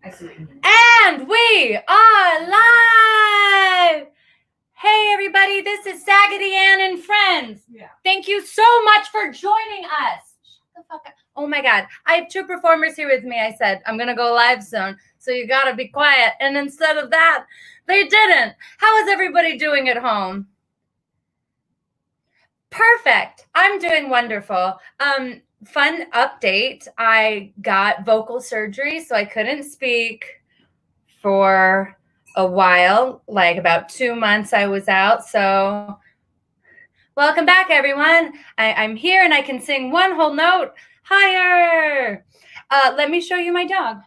I see what you mean. And we are live! Hey everybody, this is Saggedy Ann and Friends. Yeah. Thank you so much for joining us. Shut the fuck up. Oh my God, I have two performers here with me. I said, I'm gonna go live soon, so you gotta be quiet. And instead of that, they didn't. How is everybody doing at home? Perfect. I'm doing wonderful. Fun update. I got vocal surgery, so I couldn't speak for a while, like about 2 months I was out. So welcome back, everyone. I'm here and I can sing one whole note higher. Let me show you my dog.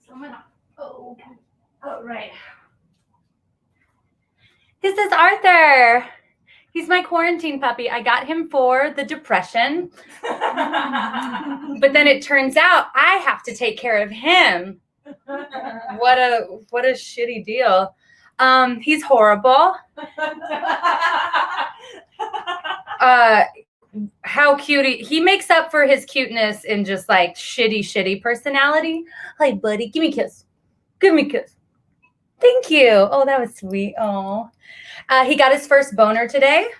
Someone. Oh, right. This is Arthur. He's my quarantine puppy. I got him for the depression. But then it turns out I have to take care of him. What a shitty deal. He's horrible. How cute he makes up for his cuteness in just like shitty personality. Hi, buddy. Give me a kiss. Give me a kiss. Thank you. Oh, that was sweet. Oh, he got his first boner today.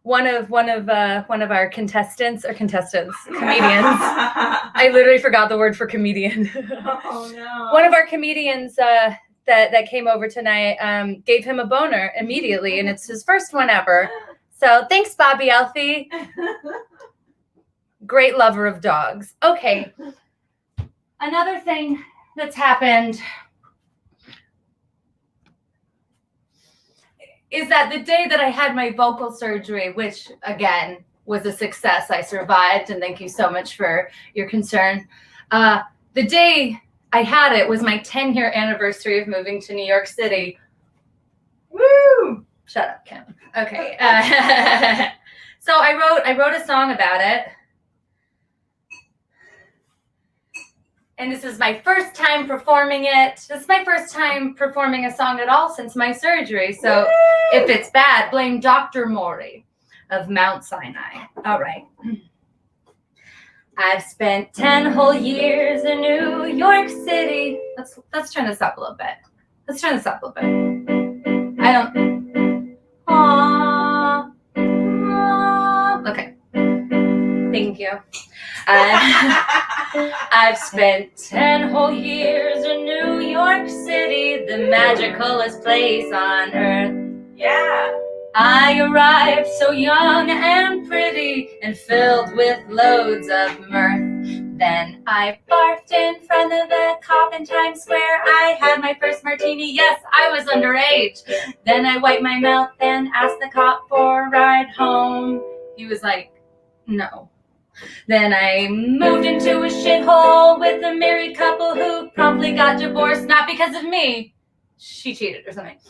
One of our contestants, comedians. I literally forgot the word for comedian. Oh no. One of our comedians that came over tonight gave him a boner immediately, and it's his first one ever. So thanks, Bobby Alfie. Great lover of dogs. Okay. Another thing that's happened is that the day that I had my vocal surgery, which again was a success, I survived, and thank you so much for your concern. The day I had it was my 10-year anniversary of moving to New York City. Woo! Shut up, Kim. Okay. So I wrote a song about it. And this is my first time performing it. This is my first time performing a song at all since my surgery. So if it's bad, blame Dr. Maury of Mount Sinai. All right. I've spent 10 whole years in New York City. Let's turn this up a little bit. I don't. Okay. Thank you. I've spent 10 whole years in New York City, the magicalest place on earth. Yeah. I arrived so young and pretty and filled with loads of mirth. Then I barfed in front of the cop in Times Square. I had my first martini. Yes, I was underage. Then I wiped my mouth and asked the cop for a ride home. He was like, no. Then I moved into a shithole with a married couple who promptly got divorced, not because of me. She cheated or something.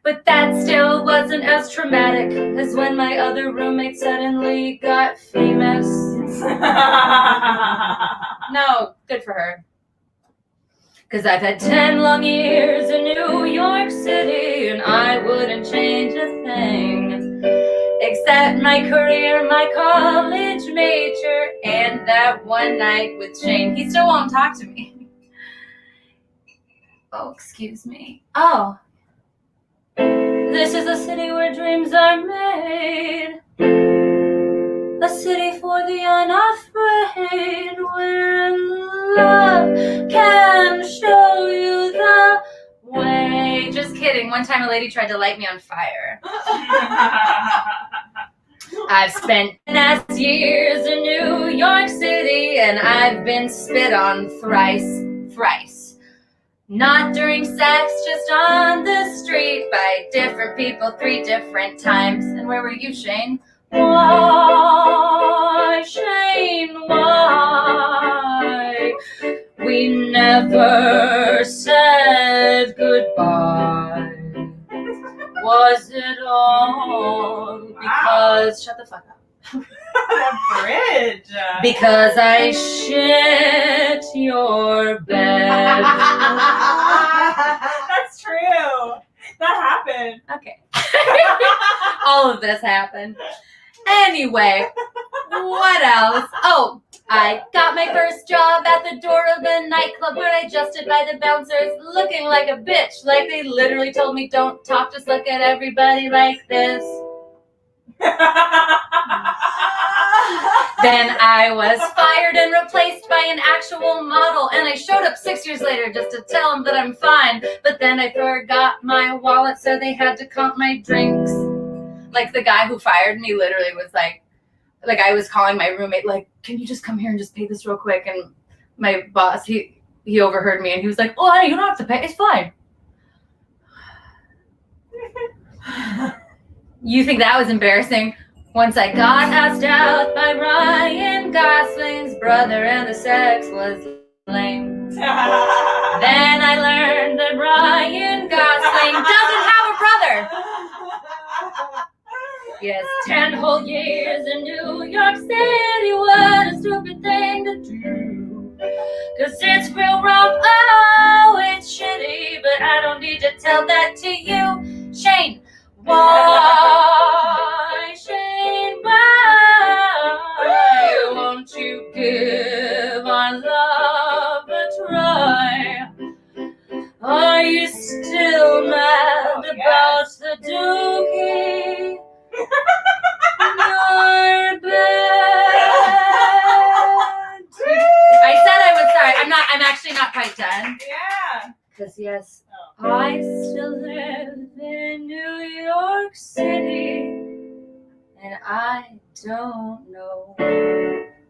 But that still wasn't as traumatic as when my other roommate suddenly got famous. No, good for her. Because I've had 10 long years in New York City, and I wouldn't change a thing. Except my career, my college major, and that one night with Shane. He still won't talk to me. Oh, excuse me. Oh. This is a city where dreams are made. A city for the unafraid, where love can show you the way. Just kidding. One time a lady tried to light me on fire. I've spent last years in New York City, and I've been spit on thrice. Not during sex, just on the street by different people 3 different times. And where were you, Shane? Why, Shane, why? We never said goodbye. Was it all because... Shut the fuck up. That bridge. Because I shit your bed. That's true. That happened. Okay. All of this happened. Anyway, What else? Oh, I got my first job at the door of the nightclub where I just stood by the bouncers looking like a bitch. Like they literally told me, don't talk, just look at everybody like this. Then I was fired and replaced by an actual model, and I showed up 6 years later just to tell them that I'm fine. But then I forgot my wallet, so they had to comp my drinks. Like the guy who fired me literally was like I was calling my roommate, like, can you just come here and just pay this real quick? And my boss, he overheard me and he was like, oh, honey, you don't have to pay. It's fine. You think that was embarrassing? Once I got asked out by Ryan Gosling's brother and the sex was lame. Then I learned that Ryan Gosling doesn't have a brother. Yes, 10 whole years in New York City, what a stupid thing to do. 'Cause it's real rough, oh, it's shitty, but I don't need to tell that to you. Shane, why, Shane, why won't you give our love a try? Are you still mad about the dookie? You're bad. I said I was sorry. I'm actually not quite done. Yeah. Because yes, I still live in New York City, and I don't know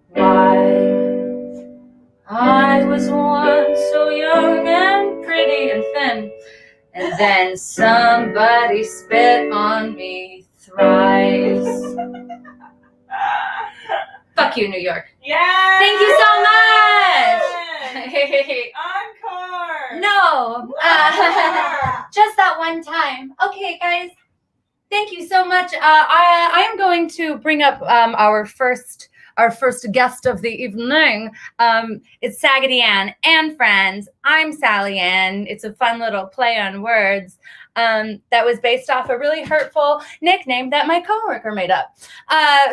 why. I was once so young and pretty and thin, and then somebody spit on me thrice. Fuck you, New York. Yeah. Thank you so much. Encore. No, just that one time. Okay, guys, thank you so much. I am going to bring up our first guest of the evening. It's Saggedy Ann Friends. I'm Sally Ann. It's a fun little play on words that was based off a really hurtful nickname that my coworker made up.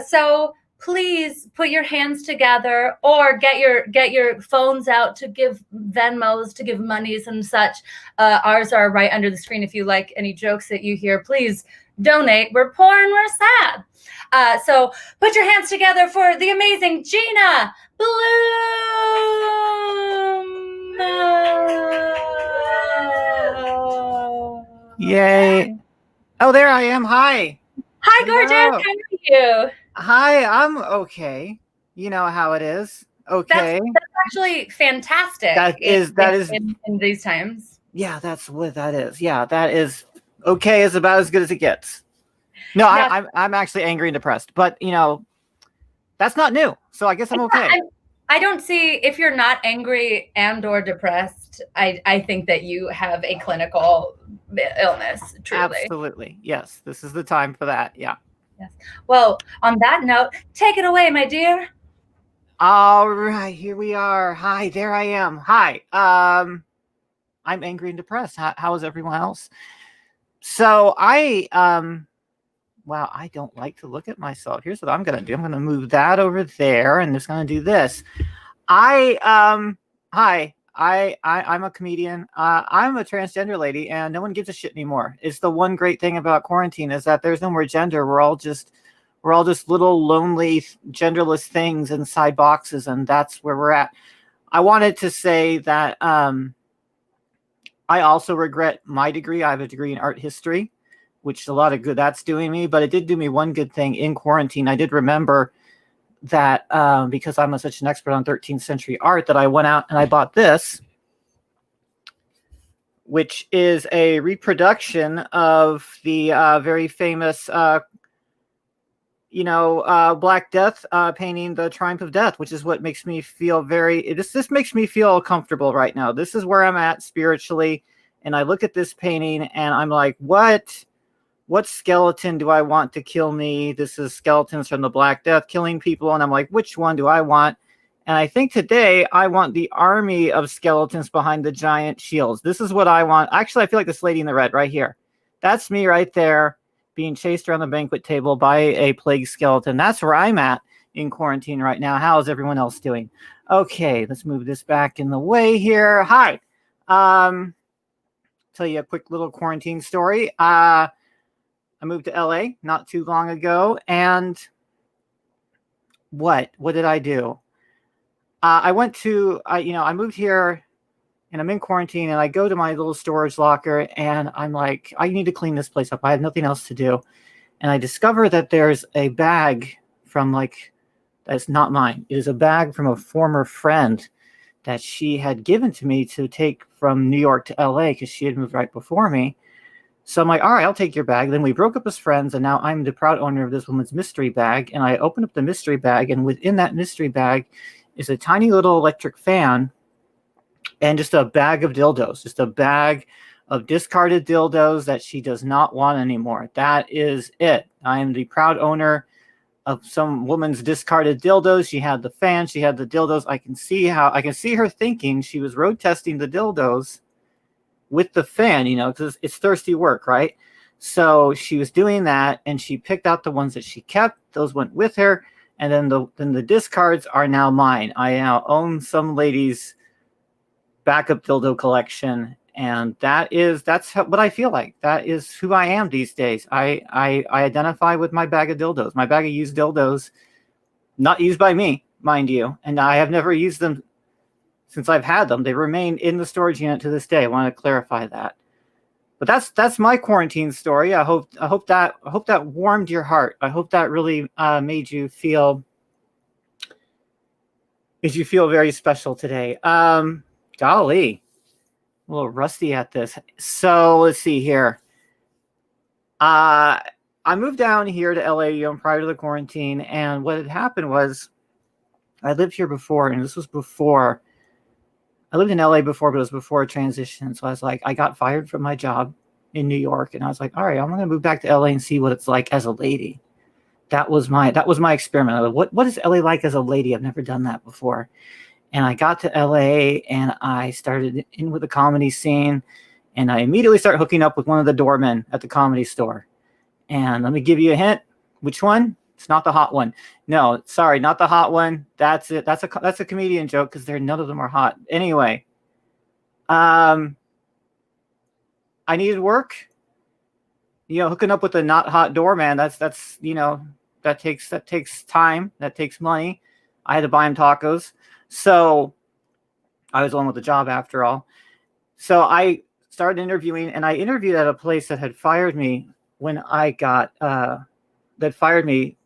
So please put your hands together or get your phones out to give Venmos, to give monies and such. Ours are right under the screen. If you like any jokes that you hear, please donate. We're poor and we're sad. So put your hands together for the amazing Gina Bloom. Yay. Oh, there I am. Hi. Hi, gorgeous. Hello. How are you? Hi, I'm okay. You know how it is. Okay. That's actually fantastic. That is in these times. Yeah, that's what that is. Yeah, that is okay is about as good as it gets. No, Yeah. I'm actually angry and depressed, but that's not new. So I guess I'm okay. I don't see, if you're not angry and or depressed, I think that you have a clinical illness, truly. Absolutely. Yes, this is the time for that. Yeah. Yes. Well, on that note, take it away, my dear. All right, here we are. Hi, there I am. Hi. I'm angry and depressed. How is everyone else? So wow, I don't like to look at myself. Here's what I'm going to do. I'm going to move that over there and just going to do this. Hi, I'm a comedian. I'm a transgender lady and no one gives a shit anymore. It's the one great thing about quarantine is that there's no more gender. We're all just little lonely genderless things inside boxes. And that's where we're at. I wanted to say that, I also regret my degree. I have a degree in art history, which is a lot of good that's doing me, but it did do me one good thing in quarantine. I did remember that because I'm such an expert on 13th century art that I went out and I bought this, which is a reproduction of the very famous, Black Death painting, The Triumph of Death, which is what makes me feel this makes me feel comfortable right now. This is where I'm at spiritually. And I look at this painting and I'm like, what skeleton do I want to kill me? This is skeletons from the Black Death killing people. And I'm like, which one do I want? And I think today I want the army of skeletons behind the giant shields. This is what I want. Actually, I feel like this lady in the red right here. That's me right there being chased around the banquet table by a plague skeleton. That's where I'm at. in quarantine right now. How's everyone else doing? Okay, let's move this back in the way here. Hi. Tell you a quick little quarantine story. I moved to LA not too long ago, and what did I do? I moved here and I'm in quarantine, and I go to my little storage locker and I'm like, I need to clean this place up. I have nothing else to do. And I discover that there's a bag from that's not mine. It is a bag from a former friend that she had given to me to take from New York to LA because she had moved right before me. So I'm like, all right, I'll take your bag. Then we broke up as friends, and now I'm the proud owner of this woman's mystery bag. And I open up the mystery bag, and within that mystery bag is a tiny little electric fan and just a bag of dildos, just a bag of discarded dildos that she does not want anymore. That is it. I am the proud owner of some woman's discarded dildos. She had the fan, she had the dildos. I can see her thinking she was road testing the dildos with the fan, because it's thirsty work, right? So she was doing that, and she picked out the ones that she kept. Those went with her, and then the discards are now mine. I now own some lady's backup dildo collection, and that's what I feel like. That is who I am these days. I identify with my bag of dildos, my bag of used dildos, not used by me, mind you, and I have never used them since I've had them. They remain in the storage unit to this day. I want to clarify that. But that's my quarantine story. I hope that warmed your heart. I hope that really made you feel very special today. Golly, a little rusty at this. So let's see here. I moved down here to LA prior to the quarantine, and what had happened was I lived here before, and this was before. I lived in LA before, but it was before a transition. So I was like, I got fired from my job in New York, and I was like, all right, I'm going to move back to LA and see what it's like as a lady. That was my experiment. What is LA like as a lady? I've never done that before. And I got to LA, and I started in with the comedy scene, and I immediately started hooking up with one of the doormen at the Comedy Store. And let me give you a hint. Which one? It's not the hot one. No, sorry, not the hot one. That's it. That's a comedian joke because none of them are hot. Anyway, I needed work. Hooking up with a not hot doorman. That takes time. That takes money. I had to buy him tacos, so I was on with the job after all. So I started interviewing, and I interviewed at a place that had fired me when I got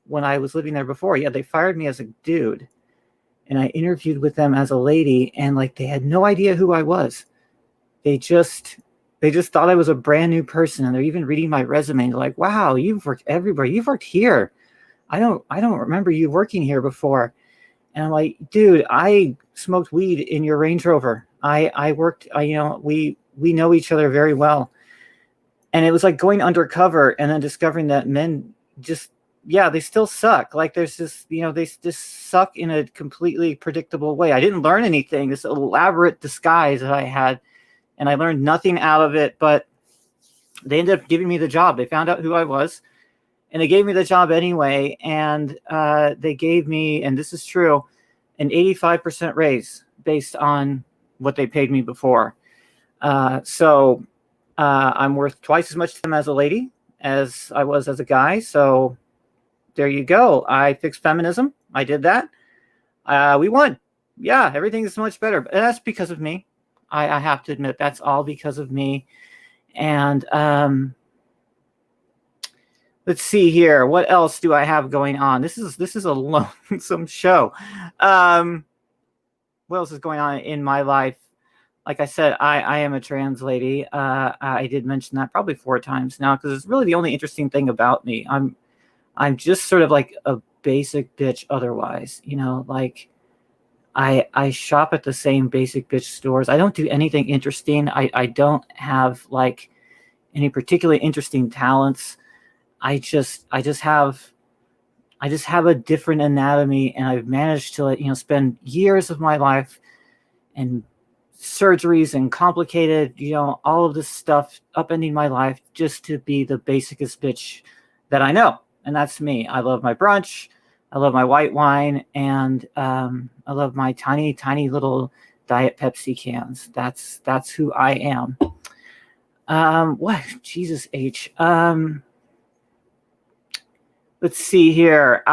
when I was living there before. Yeah, they fired me as a dude, and I interviewed with them as a lady, and they had no idea who I was. They just thought I was a brand new person, and they're even reading my resume. They're like, "Wow, you've worked everywhere. You've worked here. I don't remember you working here before." And I'm like, "Dude, I smoked weed in your Range Rover. I worked. We know each other very well." And it was like going undercover and then discovering that men they still suck. There's this, they just suck in a completely predictable way. I didn't learn anything, this elaborate disguise that I had, and I learned nothing out of it, but they ended up giving me the job. They found out who I was, and they gave me the job anyway. And they gave me, and this is true, an 85% raise based on what they paid me before. So I'm worth twice as much to them as a lady as I was as a guy. So there you go. I fixed feminism. I did that. We won. Yeah, everything is much better. And that's because of me. I have to admit, that's all because of me. And let's see here. What else do I have going on? This is a lonesome show. What else is going on in my life? Like I said, I am a trans lady. I did mention that probably 4 times now because it's really the only interesting thing about me. I'm just sort of like a basic bitch otherwise, I shop at the same basic bitch stores. I don't do anything interesting. I don't have any particularly interesting talents. I just have a different anatomy, and I've managed to spend years of my life and surgeries and complicated, all of this stuff upending my life just to be the basicest bitch that I know. And that's me. I love my brunch. I love my white wine, and I love my tiny, tiny little Diet Pepsi cans. That's who I am. What? Jesus H. Let's see here.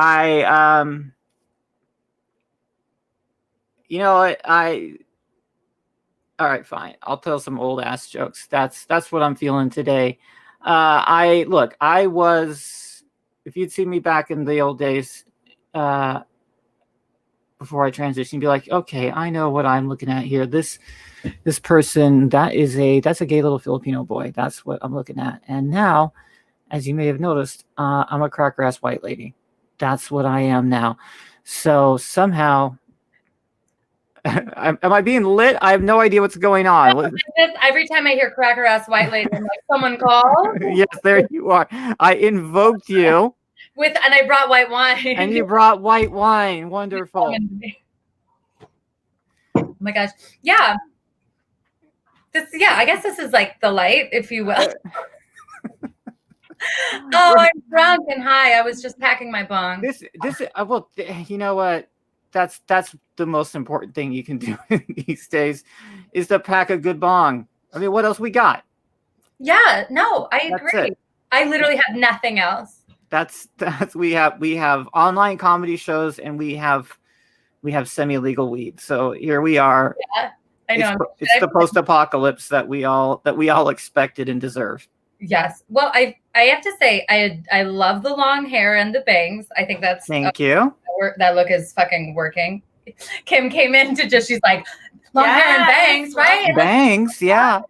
You know what? All right, fine. I'll tell some old ass jokes. That's what I'm feeling today. I was, if you'd seen me back in the old days, before I transitioned, you'd be like, okay, I know what I'm looking at here. This person, that's a gay little Filipino boy. That's what I'm looking at. And now, as you may have noticed, I'm a cracker ass white lady. That's what I am now. So somehow, am I being lit? I have no idea what's going on. Every time I hear cracker ass white lady, I'm like, someone call. Yes, there you are. I invoked you. And I brought white wine. And you brought white wine. Wonderful. Oh my gosh. Yeah. I guess this is like the light, if you will. Oh, I'm drunk and high. I was just packing my bong. This well, you know what? That's the most important thing you can do these days, is to pack a good bong. I mean, what else we got? Yeah, no, I agree. I literally have nothing else. That's we have online comedy shows, and we have semi-legal weed. So here we are. Yeah, I know. It's the post-apocalypse that we all expected and deserved. Yes. Well, I have to say, I love the long hair and the bangs. I think that's Thank you. That look is fucking working. Kim came in she's like, long hair and bangs, right? Bangs, yeah.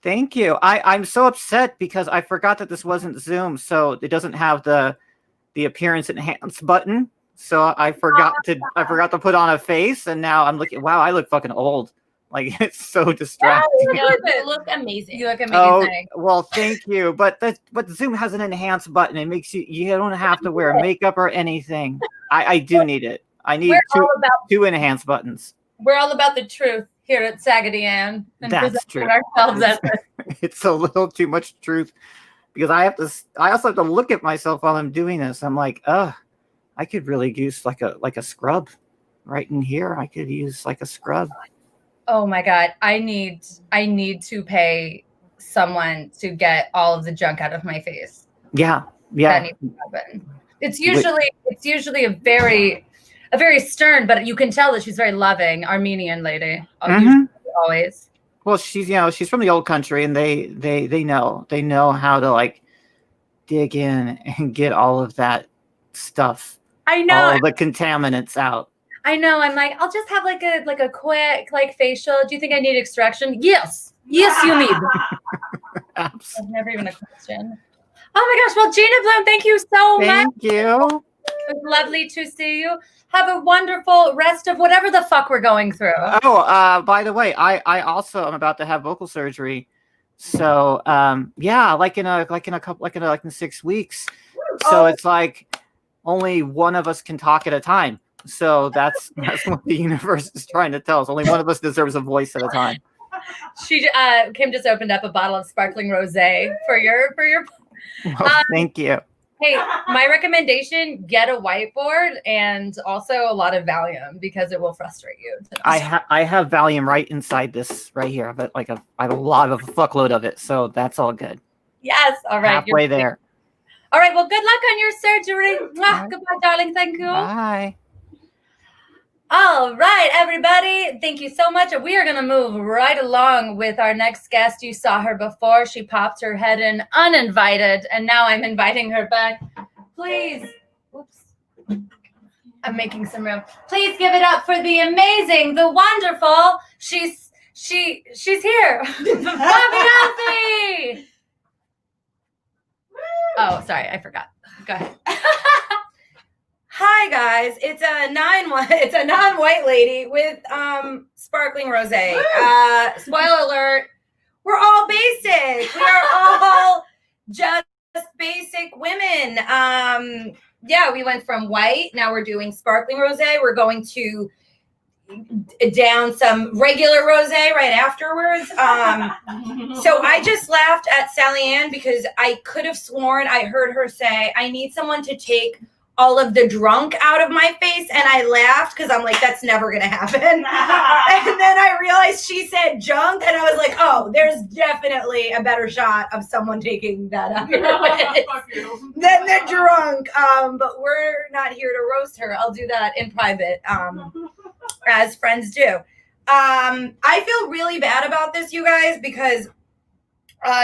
Thank you. I'm so upset because I forgot that this wasn't Zoom, so it doesn't have the appearance enhance button. So I forgot to put on a face, and now I'm looking. Wow, I look fucking old. Like, it's so distracting. You look amazing. You look amazing. Oh, well, thank you. But Zoom has an enhance button. It makes you don't have to wear makeup or anything. I do need it. I need two enhance buttons. We're all about the truth here at Saggedy Ann. That's true. It's a little too much truth, because I also have to look at myself while I'm doing this. I'm like, I could really use like a scrub right in here. I could use like a scrub. Oh my God. I need to pay someone to get all of the junk out of my face. Yeah. That needs to happen. It's usually a very stern, but you can tell that she's very loving Armenian lady. Always. Well, she's from the old country, and they know how to like dig in and get all of that stuff. I know. All the contaminants out. I know. I'm like, I'll just have like a quick like facial. Do you think I need extraction? Yes, you need. That's never even a question. Oh my gosh. Well, Gina Bloom, thank you so much. Thank you. It was lovely to see you. Have a wonderful rest of whatever the fuck we're going through. Oh, by the way, I also am about to have vocal surgery. So, yeah, like in 6 weeks. So it's like only one of us can talk at a time. So that's what the universe is trying to tell us. Only one of us deserves a voice at a time. Kim just opened up a bottle of sparkling rosé for your. Well, thank you. Hey, my recommendation: get a whiteboard and also a lot of Valium, because it will frustrate you. I have Valium right inside this right here. But I have a fuckload of it, so that's all good. Yes, all right. Halfway there. All right. Well, good luck on your surgery. Right. Goodbye, darling. Thank you. Bye. All right, everybody. Thank you so much. We are going to move right along with our next guest. You saw her before. She popped her head in uninvited, and now I'm inviting her back. Please. Oops. I'm making some room. Please give it up for the amazing, the wonderful. She's here. Bobby Alfie. Oh, sorry. I forgot. Go ahead. Hi guys, it's a non-white lady with sparkling rosé. Spoiler alert, we're all basic. We are all just basic women. Yeah, we went from white, now we're doing sparkling rosé. We're going to down some regular rosé right afterwards. So I just laughed at Sally Ann because I could have sworn I heard her say, I need someone to take all of the drunk out of my face, and I laughed because I'm like, that's never gonna happen. And then I realized she said junk, and I was like, oh, there's definitely a better shot of someone taking that out of her face Fuck you. than the drunk. But we're not here to roast her. I'll do that in private, as friends do. I feel really bad about this, you guys, because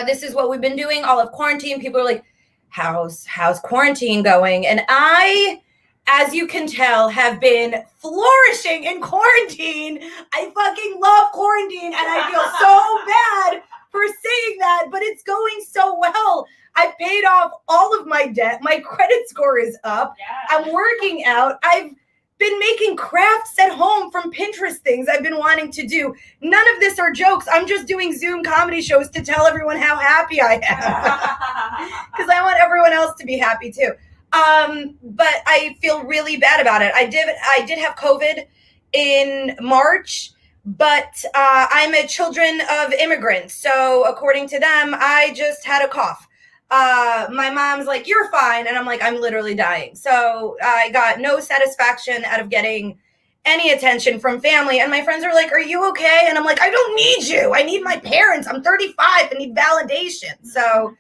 this is what we've been doing all of quarantine. People are like, how's quarantine going? And I, as you can tell, have been flourishing in quarantine. I fucking love quarantine, and I feel so bad for saying that, but it's going so well. I've paid off all of my debt. My credit score is up. Yeah. I'm working out. I've been making crafts at home from Pinterest, things I've been wanting to do. None of this are jokes. I'm just doing Zoom comedy shows to tell everyone how happy I am. Because I want everyone else to be happy too. But I feel really bad about it. I did have COVID in March, but I'm a children of immigrants. So according to them, I just had a cough. My mom's like, you're fine. And I'm like, I'm literally dying. So I got no satisfaction out of getting any attention from family. And my friends are like, are you okay? And I'm like, I don't need you. I need my parents. I'm 35. I need validation. So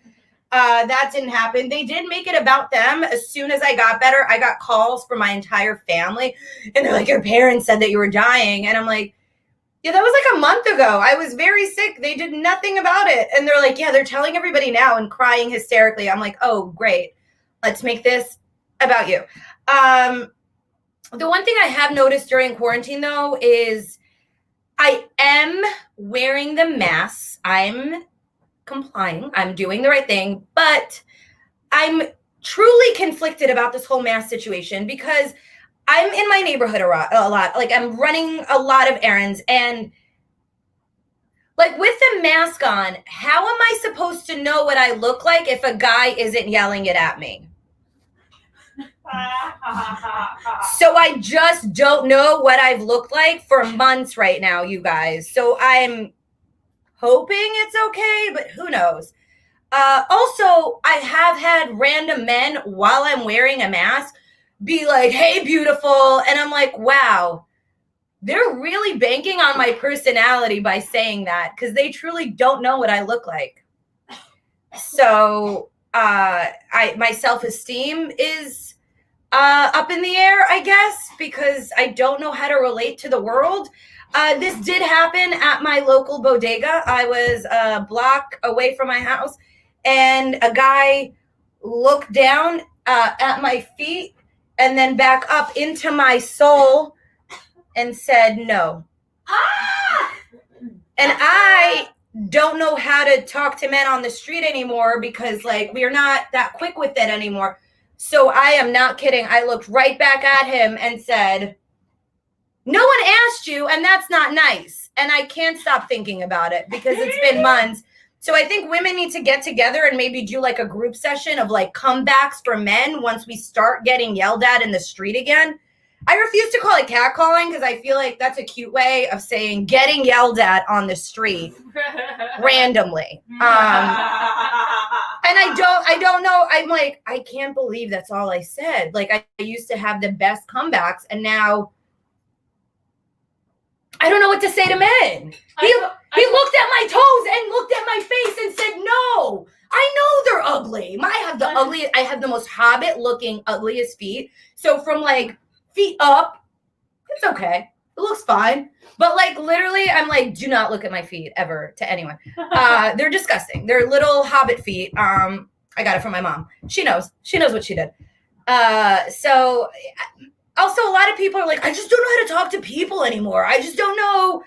that didn't happen. They did make it about them. As soon as I got better, I got calls from my entire family. And they're like, your parents said that you were dying. And I'm like, yeah, that was like a month ago. I was very sick. They did nothing about it. And they're like, yeah, they're telling everybody now and crying hysterically. I'm like, oh, great. Let's make this about you. The one thing I have noticed during quarantine, though, is I am wearing the masks. I'm complying. I'm doing the right thing. But I'm truly conflicted about this whole mask situation because I'm in my neighborhood a lot. Like, I'm running a lot of errands, and like with the mask on, how am I supposed to know what I look like if a guy isn't yelling it at me? So I just don't know what I've looked like for months right now, you guys. So I'm hoping it's okay, but who knows? Also, I have had random men while I'm wearing a mask be like, hey, beautiful. And I'm like, wow, they're really banking on my personality by saying that because they truly don't know what I look like. So my self-esteem is up in the air, I guess, because I don't know how to relate to the world. This did happen at my local bodega. I was a block away from my house, and a guy looked down at my feet and then back up into my soul and said no. And I don't know how to talk to men on the street anymore because, like, we're not that quick with it anymore. So I am not kidding. I looked right back at him and said, no one asked you, and that's not nice. And I can't stop thinking about it because it's been months. So I think women need to get together and maybe do like a group session of like comebacks for men once we start getting yelled at in the street again. I refuse to call it catcalling because I feel like that's a cute way of saying getting yelled at on the street randomly. And I don't know. I'm like, I can't believe that's all I said. Like, I used to have the best comebacks, and now I don't know what to say to men. He looked at my toes and looked at my face and said, no, I know they're ugly. I have the most hobbit looking ugliest feet. So from like feet up, it's okay. It looks fine. But like literally, I'm like, do not look at my feet ever to anyone. They're disgusting. They're little hobbit feet. I got it from my mom. She knows what she did. So also, a lot of people are like, I just don't know how to talk to people anymore. I just don't know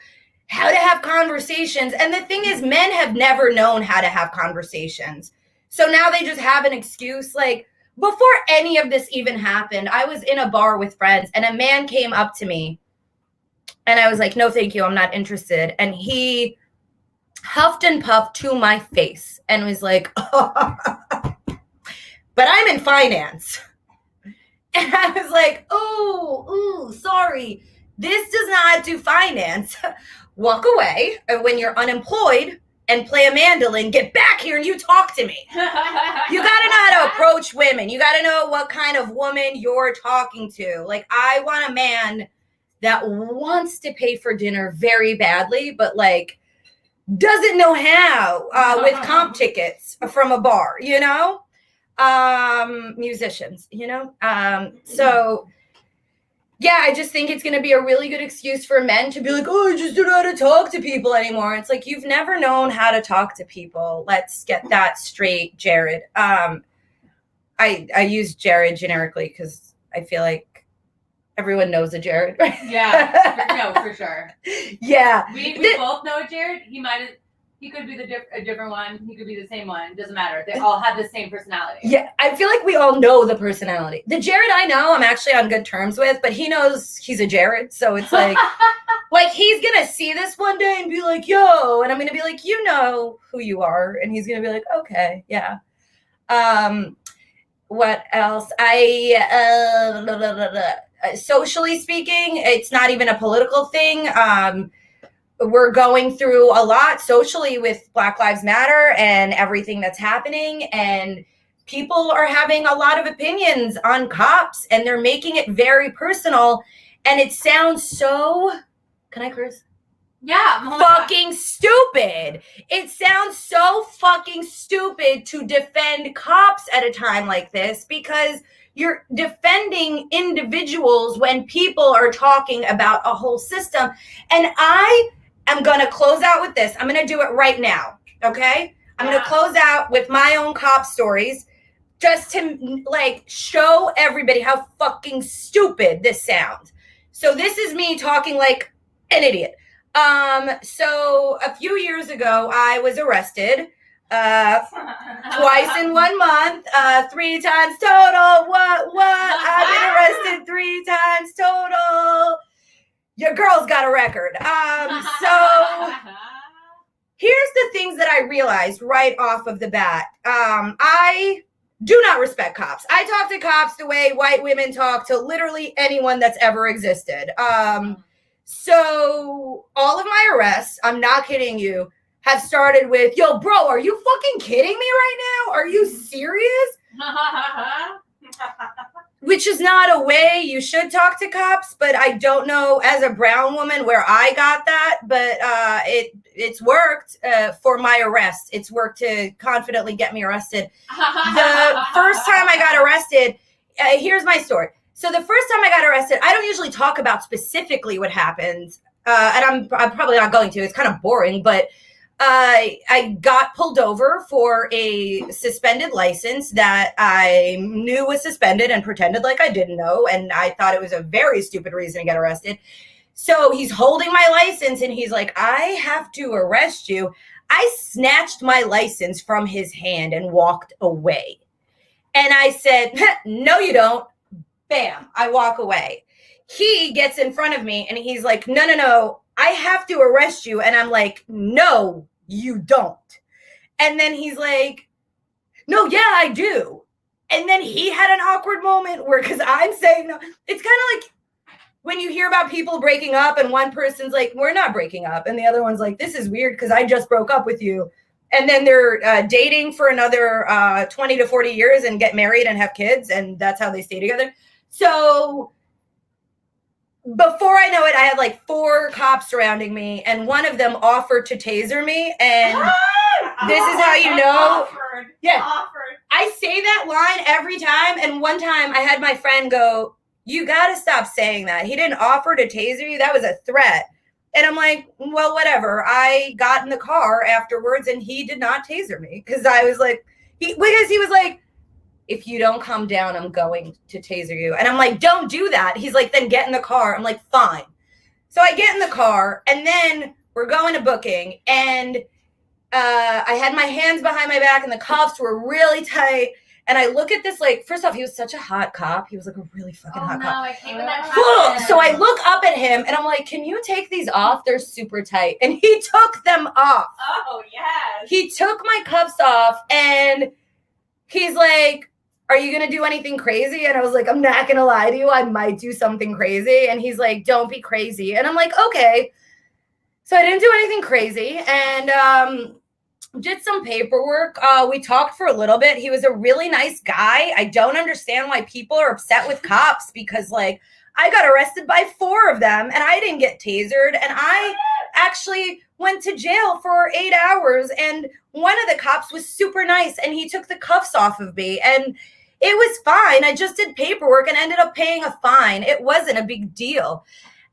how to have conversations. And the thing is, men have never known how to have conversations. So now they just have an excuse. Like, before any of this even happened, I was in a bar with friends, and a man came up to me, and I was like, no, thank you. I'm not interested. And he huffed and puffed to my face and was like, but I'm in finance. And I was like, oh, sorry. This does not do finance. Walk away. And when you're unemployed, and play a mandolin, get back here and you talk to me. You gotta know how to approach women. You gotta know what kind of woman you're talking to. Like, I want a man that wants to pay for dinner very badly, but like doesn't know how with comp tickets from a bar, you know? Musicians, you know? So yeah, I just think it's going to be a really good excuse for men to be like, oh, I just don't know how to talk to people anymore. It's like, you've never known how to talk to people. Let's get that straight, Jared. I use Jared generically because I feel like everyone knows a Jared. Yeah, no, for sure. Yeah. We both know a Jared. He could be a different one. He could be the same one. Doesn't matter. They all have the same personality. Yeah, I feel like we all know the personality. The Jared I know, I'm actually on good terms with, but he knows he's a Jared. So it's like, like he's going to see this one day and be like, yo. And I'm going to be like, you know who you are. And he's going to be like, okay, yeah. What else? Socially speaking, it's not even a political thing. We're going through a lot socially with Black Lives Matter and everything that's happening. And people are having a lot of opinions on cops and they're making it very personal. And it sounds so, can I curse? Yeah. Fucking stupid. It sounds so fucking stupid to defend cops at a time like this because you're defending individuals when people are talking about a whole system. And I'm going to close out with this. I'm going to do it right now. Okay. I'm going to close out with my own cop stories just to like show everybody how fucking stupid this sounds. So this is me talking like an idiot. So a few years ago, I was arrested, twice in 1 month, 3 times total. What? I've been arrested 3 times total. Your girl's got a record. So here's the things that I realized right off of the bat. I do not respect cops. I talk to cops the way white women talk to literally anyone that's ever existed. So all of my arrests, I'm not kidding you, have started with, yo, bro, are you fucking kidding me right now? Are you serious? Which is not a way you should talk to cops, but I don't know as a brown woman where I got that, but it's worked for my arrest. It's worked to confidently get me arrested. The first time I got arrested, here's my story. So the first time I got arrested, I don't usually talk about specifically what happened, and I'm probably not going to. It's kind of boring, but I got pulled over for a suspended license that I knew was suspended and pretended like I didn't know, and I thought it was a very stupid reason to get arrested. So he's holding my license, and he's like, I have to arrest you. I snatched my license from his hand and walked away. And I said, no, you don't. Bam, I walk away. He gets in front of me and he's like, no, I have to arrest you. And I'm like, no, you don't. And then he's like, no, yeah, I do. And then he had an awkward moment where, because I'm saying no, it's kind of like when you hear about people breaking up and one person's like, we're not breaking up. And the other one's like, this is weird because I just broke up with you. And then they're dating for another 20 to 40 years and get married and have kids. And that's how they stay together. So before I know it, I had like 4 cops surrounding me, and one of them offered to taser me. And this is how you know. Offered. I say that line every time. And one time I had my friend go, you got to stop saying that. He didn't offer to taser you. That was a threat. And I'm like, well, whatever. I got in the car afterwards and he did not taser me because I was like, because he was like, if you don't calm down, I'm going to taser you. And I'm like, don't do that. He's like, then get in the car. I'm like, fine. So I get in the car and then we're going to booking. And I had my hands behind my back and the cuffs were really tight. And I look at this, like, first off, he was such a hot cop. He was like a really fucking hot cop. I hate when that happens. So I look up at him and I'm like, can you take these off? They're super tight. And he took them off. Oh, yes. He took my cuffs off and he's like, are you going to do anything crazy? And I was like, I'm not going to lie to you. I might do something crazy. And he's like, don't be crazy. And I'm like, okay. So I didn't do anything crazy. And did some paperwork. We talked for a little bit. He was a really nice guy. I don't understand why people are upset with cops because, like, I got arrested by 4 of them and I didn't get tasered. And I actually went to jail for 8 hours. And one of the cops was super nice and he took the cuffs off of me. And it was fine. I just did paperwork and ended up paying a fine. It wasn't a big deal.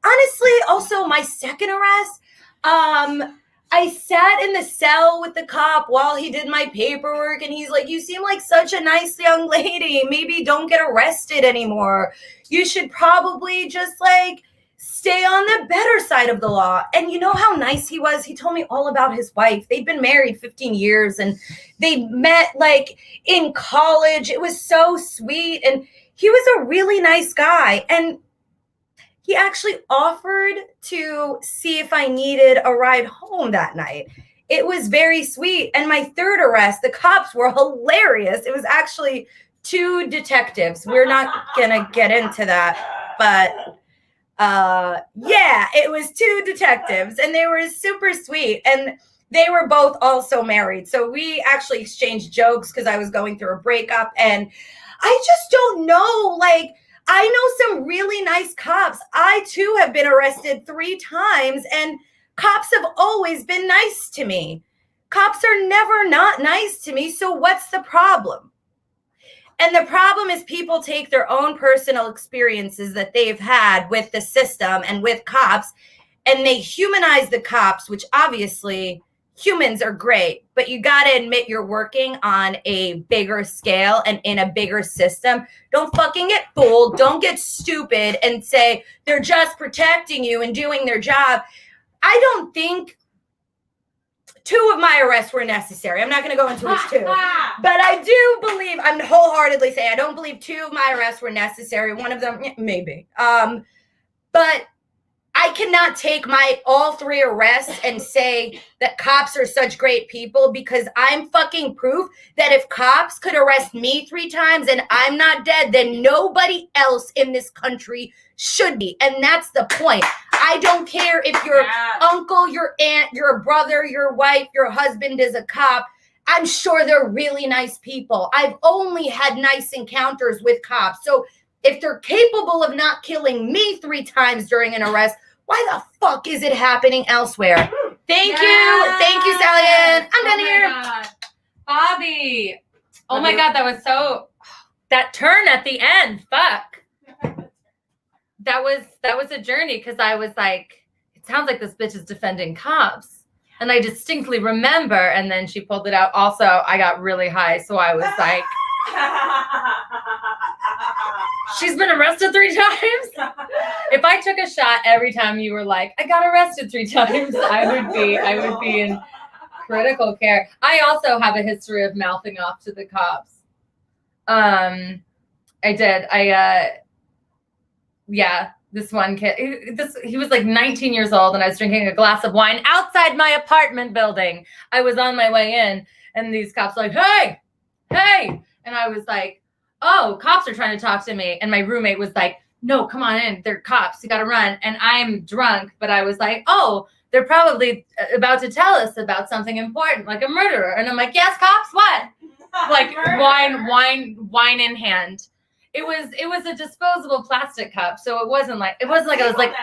Honestly, also my second arrest, I sat in the cell with the cop while he did my paperwork, and he's like, you seem like such a nice young lady. Maybe don't get arrested anymore. You should probably just like stay on the better side of the law. And you know how nice he was? He told me all about his wife. They'd been married 15 years and they met like in college. It was so sweet. And he was a really nice guy. And he actually offered to see if I needed a ride home that night. It was very sweet. And my third arrest, the cops were hilarious. It was actually 2 detectives. We're not going to get into that. But yeah, it was 2 detectives. And they were super sweet. And they were both also married. So we actually exchanged jokes because I was going through a breakup. And I just don't know, like, I know some really nice cops. I too have been arrested 3 times and cops have always been nice to me. Cops are never not nice to me. So what's the problem? And the problem is people take their own personal experiences that they've had with the system and with cops and they humanize the cops, which obviously humans are great, but you got to admit you're working on a bigger scale and in a bigger system. Don't fucking get fooled. Don't get stupid and say they're just protecting you and doing their job. I don't think 2 of my arrests were necessary. I'm not going to go into which 2, but I do believe, I'm wholeheartedly saying I don't believe 2 of my arrests were necessary. One of them, maybe. But I cannot take my all 3 arrests and say that cops are such great people because I'm fucking proof that if cops could arrest me 3 times and I'm not dead, then nobody else in this country should be. And that's the point. I don't care if your uncle, your aunt, your brother, your wife, your husband is a cop. I'm sure they're really nice people. I've only had nice encounters with cops. So if they're capable of not killing me 3 times during an arrest, why the fuck is it happening elsewhere? Thank you. Thank you, Sally Ann. I'm done here. God. Bobby. Oh my God, that was so, that turn at the end. Fuck. That was a journey because I was like, it sounds like this bitch is defending cops. And I distinctly remember, and then she pulled it out. Also, I got really high, so I was like, she's been arrested 3 times. If I took a shot every time you were like, I got arrested 3 times, I would be in critical care. I also have a history of mouthing off to the cops. I did. Yeah, this one kid, he was like 19 years old and I was drinking a glass of wine outside my apartment building. I was on my way in and these cops were like, hey. And I was like, oh, cops are trying to talk to me. And my roommate was like, no, come on in. They're cops. You got to run. And I'm drunk, but I was like, oh, they're probably about to tell us about something important, like a murderer. And I'm like, yes, cops, what? Like wine in hand. It was a disposable plastic cup. So it wasn't like I was like,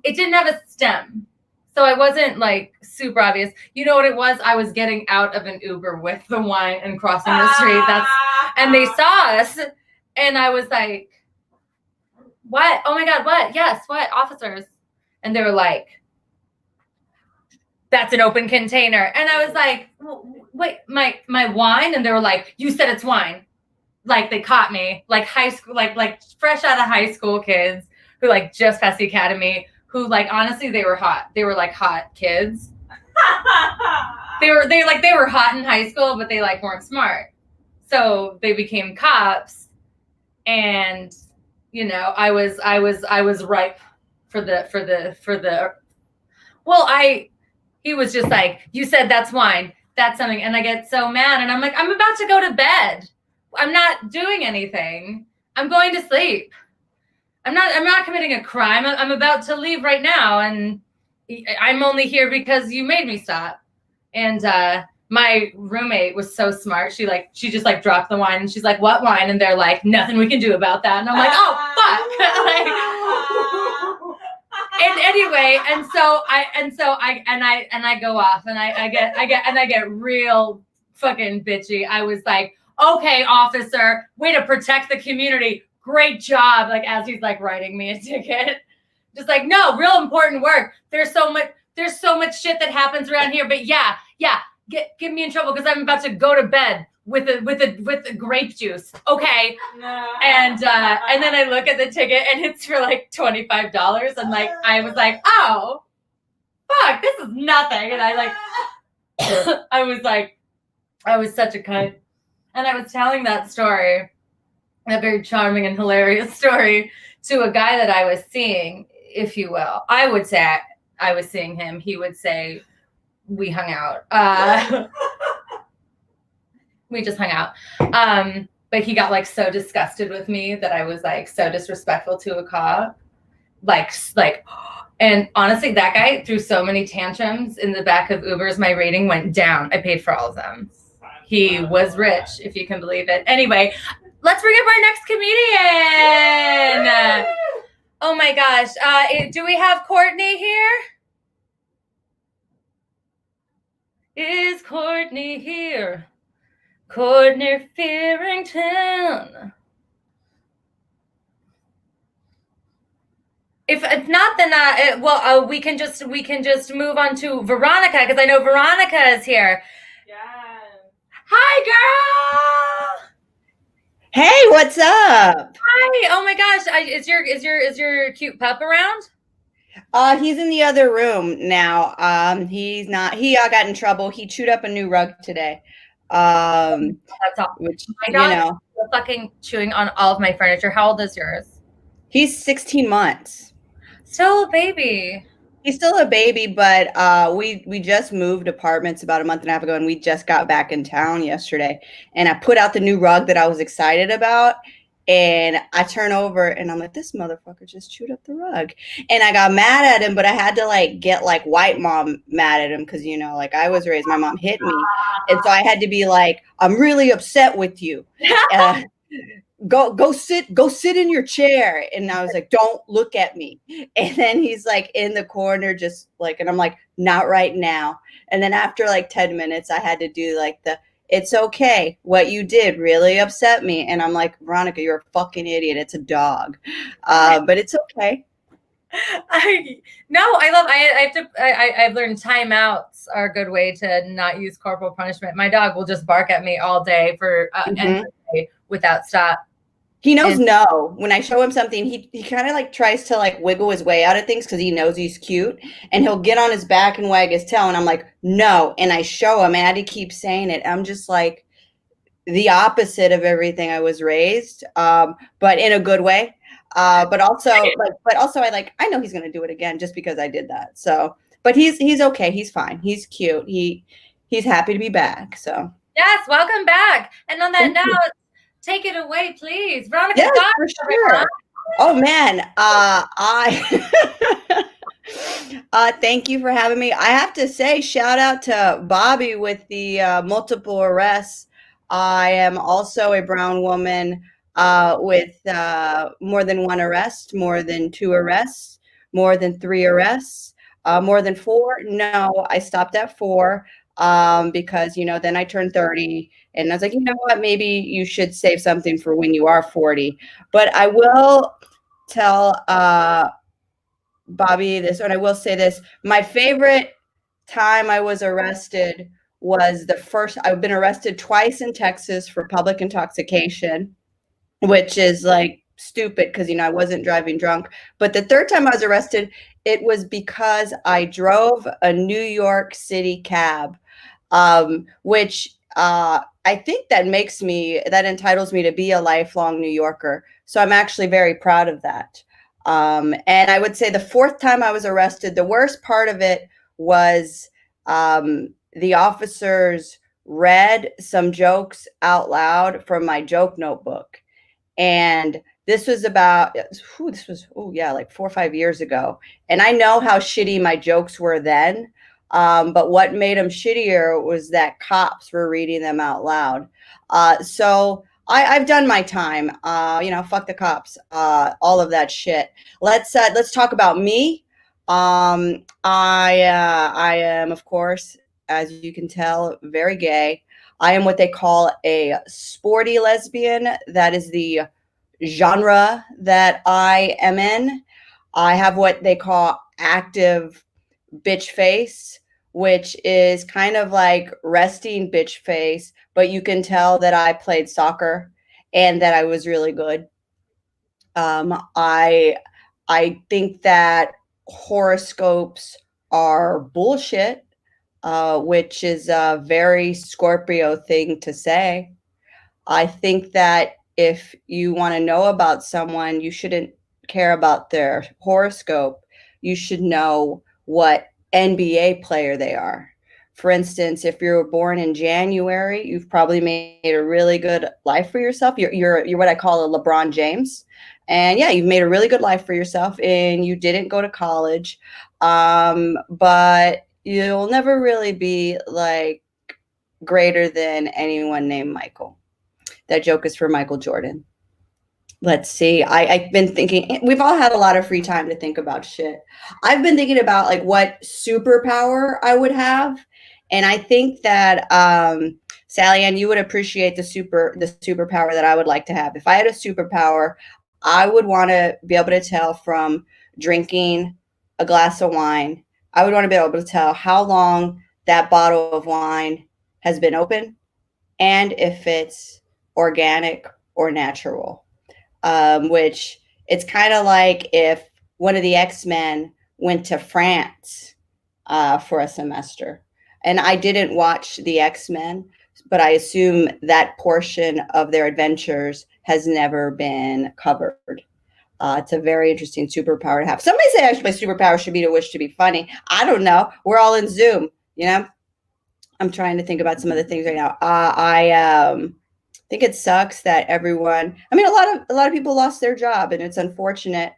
it didn't have a stem. So I wasn't like super obvious. You know what it was? I was getting out of an Uber with the wine and crossing the street. And they saw us and I was like, what? Oh my God, what? Yes, what? Officers. And they were like, that's an open container. And I was like, wait, my wine? And they were like, you said it's wine. Like they caught me, like high school, like fresh out of high school kids who like just passed the academy, who like, honestly, they were hot. They were like hot kids. They were hot in high school, but they like weren't smart. So they became cops and, you know, I was ripe for the, he was just like, you said that's wine. That's something. And I get so mad and I'm like, I'm about to go to bed. I'm not doing anything. I'm going to sleep. I'm not committing a crime. I'm about to leave right now. And I'm only here because you made me stop. And my roommate was so smart. She just like dropped the wine and she's like, "What wine?" And they're like, "Nothing we can do about that." And I'm like, "Oh fuck!" And anyway, and so I go off and I get real fucking bitchy. I was like, "Okay, officer, way to protect the community. Great job." Like as he's like writing me a ticket, just like, "No, real important work. There's so much shit that happens around here, but yeah, get me in trouble because I'm about to go to bed with the grape juice." Okay. No. And then I look at the ticket and it's for like $25. And like I was like, "Oh, fuck, this is nothing." And I like I was such a cunt. And I was telling that story, a very charming and hilarious story, to a guy that I was seeing, if you will. I would say I was seeing him. He would say we hung out. We just hung out. But he got like so disgusted with me that I was like so disrespectful to a cop. Like, and honestly, that guy threw so many tantrums in the back of Ubers. My rating went down. I paid for all of them. He was rich, if you can believe it. Anyway, let's bring up our next comedian. Oh my gosh. Do we have Courtney here? Is Courtney here? Courtney Fearington. If not, then we can just move on to Veronica because I know Veronica is here. Yes. Hi, girl. Hey, what's up? Hi. Oh my gosh. Is your cute pup around? He's in the other room now. He's not. He got in trouble. He chewed up a new rug today. That's all. Which My dog is fucking chewing on all of my furniture. How old is yours? He's 16 months. Still a baby. He's still a baby, but we just moved apartments about a month and a half ago, and we just got back in town yesterday. And I put out the new rug that I was excited about, and I turn over and I'm like, this motherfucker just chewed up the rug. And I got mad at him, but I had to like get like white mom mad at him because like I was raised, my mom hit me, and so I had to be like, I'm really upset with you. Go sit in your chair. And I was like, don't look at me. And then he's like in the corner just like, and I'm like, not right now. And then after like 10 minutes I had to do like it's okay, what you did really upset me. And I'm like, Veronica, you're a fucking idiot, it's a dog. But it's okay. I've learned timeouts are a good way to not use corporal punishment. My dog will just bark at me all day for endless day without stop. He knows no. When I show him something, he kind of like tries to like wiggle his way out of things because he knows he's cute, and he'll get on his back and wag his tail, and I'm like, no. And I show him, and he keeps saying it. I'm just like the opposite of everything I was raised, but in a good way. But also I know he's gonna do it again just because I did that. So, but he's okay. He's fine. He's cute. He's happy to be back. So yes, welcome back. And on that note, take it away, please, Veronica. Yes, for sure. Oh man, thank you for having me. I have to say, shout out to Bobby with the multiple arrests. I am also a brown woman with more than one arrest, more than 2 arrests, more than 3 arrests, more than 4. No, I stopped at 4 because, then I turned 30 and I was like, you know what, maybe you should save something for when you are 40. But I will tell Bobby this, and I will say this. My favorite time I was arrested was I've been arrested twice in Texas for public intoxication, which is like stupid because, I wasn't driving drunk. But the third time I was arrested, it was because I drove a New York City cab, which I think that entitles me to be a lifelong New Yorker. So I'm actually very proud of that. And I would say the 4th time I was arrested, the worst part of it was the officers read some jokes out loud from my joke notebook. And this was like 4 or 5 years ago. And I know how shitty my jokes were then. But what made them shittier was that cops were reading them out loud. So I've done my time. Fuck the cops. All of that shit. Let's talk about me. I am, of course, as you can tell, very gay. I am what they call a sporty lesbian. That is the genre that I am in. I have what they call active bitch face, which is kind of like resting bitch face, but you can tell that I played soccer and that I was really good. I think that horoscopes are bullshit, which is a very Scorpio thing to say. I think that if you want to know about someone, you shouldn't care about their horoscope. You should know what NBA player they are. For instance, if you were born in January, you've probably made a really good life for yourself. You're what I call a LeBron James. And yeah, you've made a really good life for yourself and you didn't go to college. But you'll never really be like greater than anyone named Michael. That joke is for Michael Jordan. Let's see. I've been thinking, we've all had a lot of free time to think about shit. I've been thinking about like what superpower I would have. And I think that Sally Ann, you would appreciate the superpower that I would like to have. If I had a superpower, I would want to be able to tell from drinking a glass of wine. I would want to be able to tell how long that bottle of wine has been open and if it's organic or natural. Which it's kind of like if one of the X-Men went to France for a semester. And I didn't watch the X-Men, but I assume that portion of their adventures has never been covered. It's a very interesting superpower to have. Somebody say actually my superpower should be to wish to be funny. I don't know. We're all in Zoom, you know? I'm trying to think about some of the things right now. I think it sucks that everyone, I mean, a lot of people lost their job and it's unfortunate.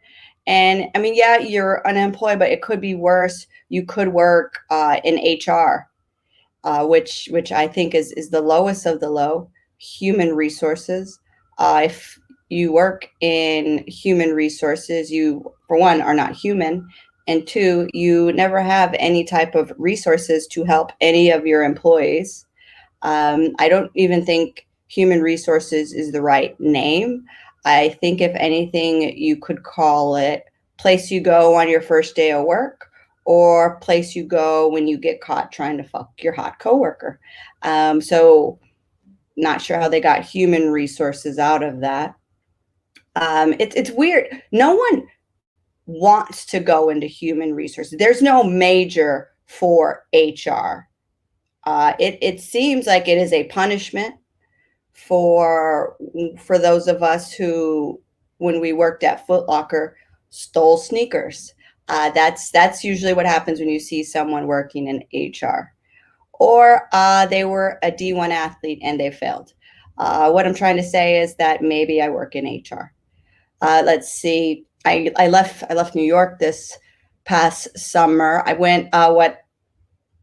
And I mean, yeah, you're unemployed, but it could be worse. You could work in HR, which I think is the lowest of the low. Human resources. If you work in human resources, you, for one, are not human. And two, you never have any type of resources to help any of your employees. I don't even think human resources is the right name. I think if anything, you could call it place you go on your first day of work or place you go when you get caught trying to fuck your hot coworker. So not sure how they got human resources out of that. It's weird. No one wants to go into human resources. There's no major for HR. It seems like it is a punishment for those of us who, when we worked at Foot Locker, stole sneakers. That's usually what happens when you see someone working in HR. Or they were a D1 athlete and they failed. What I'm trying to say is that maybe I work in HR. Let's see. I left New York this past summer. I went what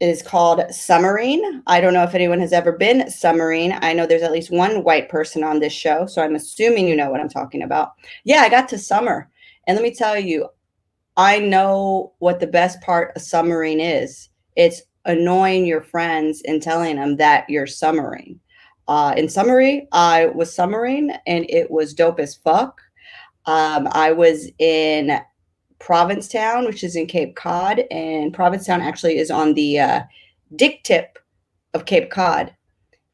is called summering. I don't know if anyone has ever been summering. I know there's at least one white person on this show, so I'm assuming you know what I'm talking about. Yeah, I got to summer. And let me tell you, I know what the best part of summering is. It's annoying your friends and telling them that you're summering. In summary, I was summering and it was dope as fuck. I was in Provincetown, which is in Cape Cod, and Provincetown actually is on the dick tip of Cape Cod.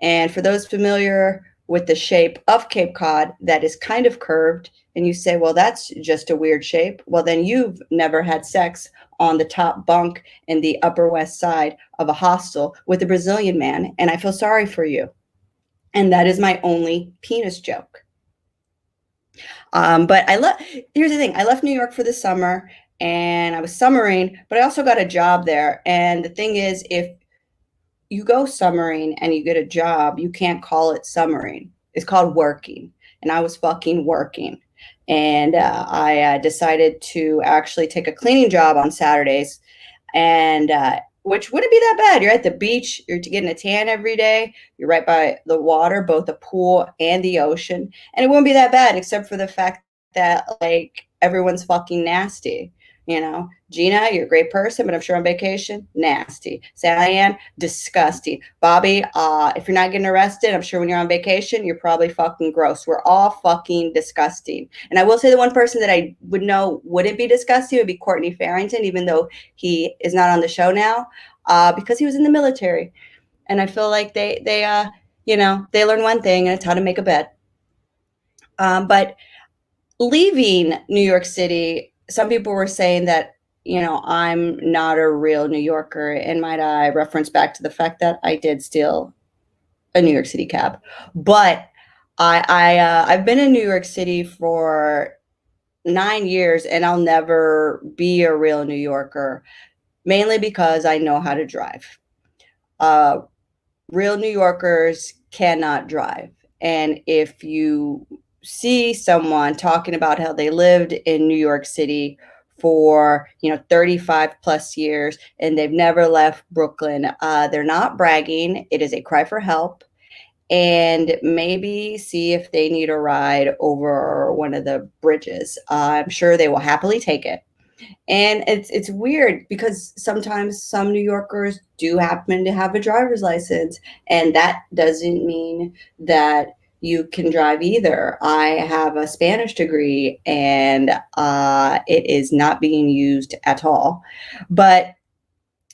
And for those familiar with the shape of Cape Cod, that is kind of curved, and you say, well, that's just a weird shape. Well, then you've never had sex on the top bunk in the Upper West Side of a hostel with a Brazilian man, and I feel sorry for you. And that is my only penis joke. But here's the thing. I left New York for the summer and I was summering, but I also got a job there. And the thing is, if you go summering and you get a job, you can't call it summering. It's called working. And I was fucking working. And I decided to actually take a cleaning job on Saturdays. And which wouldn't be that bad. You're at the beach, you're getting a tan every day, you're right by the water, both the pool and the ocean, and it wouldn't be that bad, except for the fact that like everyone's fucking nasty. You know, Gina, you're a great person, but I'm sure on vacation, nasty. Sally Ann, disgusting. Bobby, if you're not getting arrested, I'm sure when you're on vacation, you're probably fucking gross. We're all fucking disgusting. And I will say the one person that I would know wouldn't be disgusting would be Courtney Farrington, even though he is not on the show now, because he was in the military. And I feel like they learn one thing, and it's how to make a bed. But leaving New York City, some people were saying that, you know, I'm not a real New Yorker. And might I reference back to the fact that I did steal a New York City cab. But I've been in New York City for 9 years, and I'll never be a real New Yorker, mainly because I know how to drive. Real New Yorkers cannot drive. And if you see someone talking about how they lived in New York City for 35 plus years and they've never left Brooklyn, they're not bragging. It is a cry for help. And maybe see if they need a ride over one of the bridges. I'm sure they will happily take it. And it's weird because sometimes some New Yorkers do happen to have a driver's license, and that doesn't mean that you can drive either. I have a Spanish degree, and it is not being used at all. But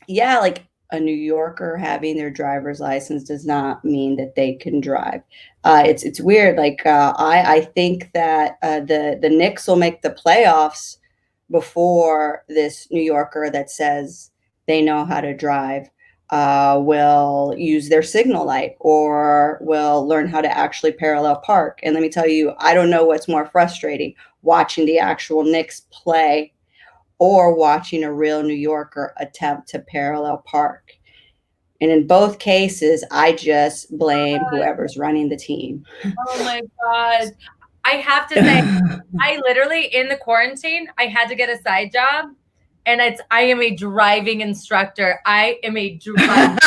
yeah, like a New Yorker having their driver's license does not mean that they can drive. It's weird. Like I think that the Knicks will make the playoffs before this New Yorker that says they know how to drive will use their signal light or will learn how to actually parallel park. And let me tell you, I don't know what's more frustrating, watching the actual Knicks play or watching a real New Yorker attempt to parallel park. And in both cases, I just blame whoever's running the team. Oh my God. I have to say, I literally, in the quarantine, I had to get a side job, and I am a driving instructor. I am a driving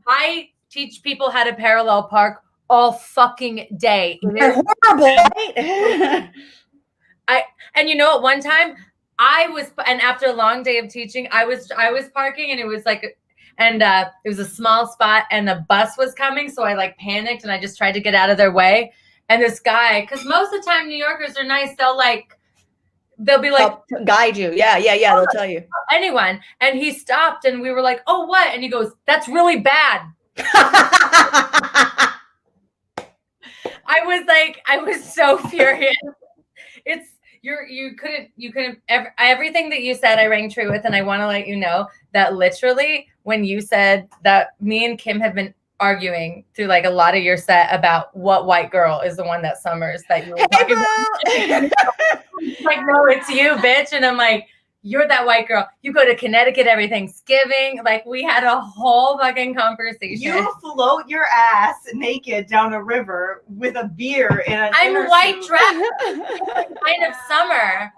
I teach people how to parallel park all fucking day. They're horrible, right? And you know what? One time and after a long day of teaching, I was parking, and it was like, and it was a small spot, and a bus was coming, so I like panicked, and I just tried to get out of their way. And this guy, because most of the time New Yorkers are nice, they'll be like, help guide you. Yeah. They'll tell you. Anyone. And he stopped, and we were like, oh, what? And he goes, that's really bad. I was so furious. You couldn't everything that you said I rang true with, and I want to let you know that literally when you said that me and Kim have been arguing through like a lot of your set about what white girl is the one that summers that you were talking about. Like, no, it's you, bitch. And I'm like, you're that white girl. You go to Connecticut every Thanksgiving. Like, we had a whole fucking conversation. You float your ass naked down a river with a beer in an I'm inner white suit. dress. Kind of summer.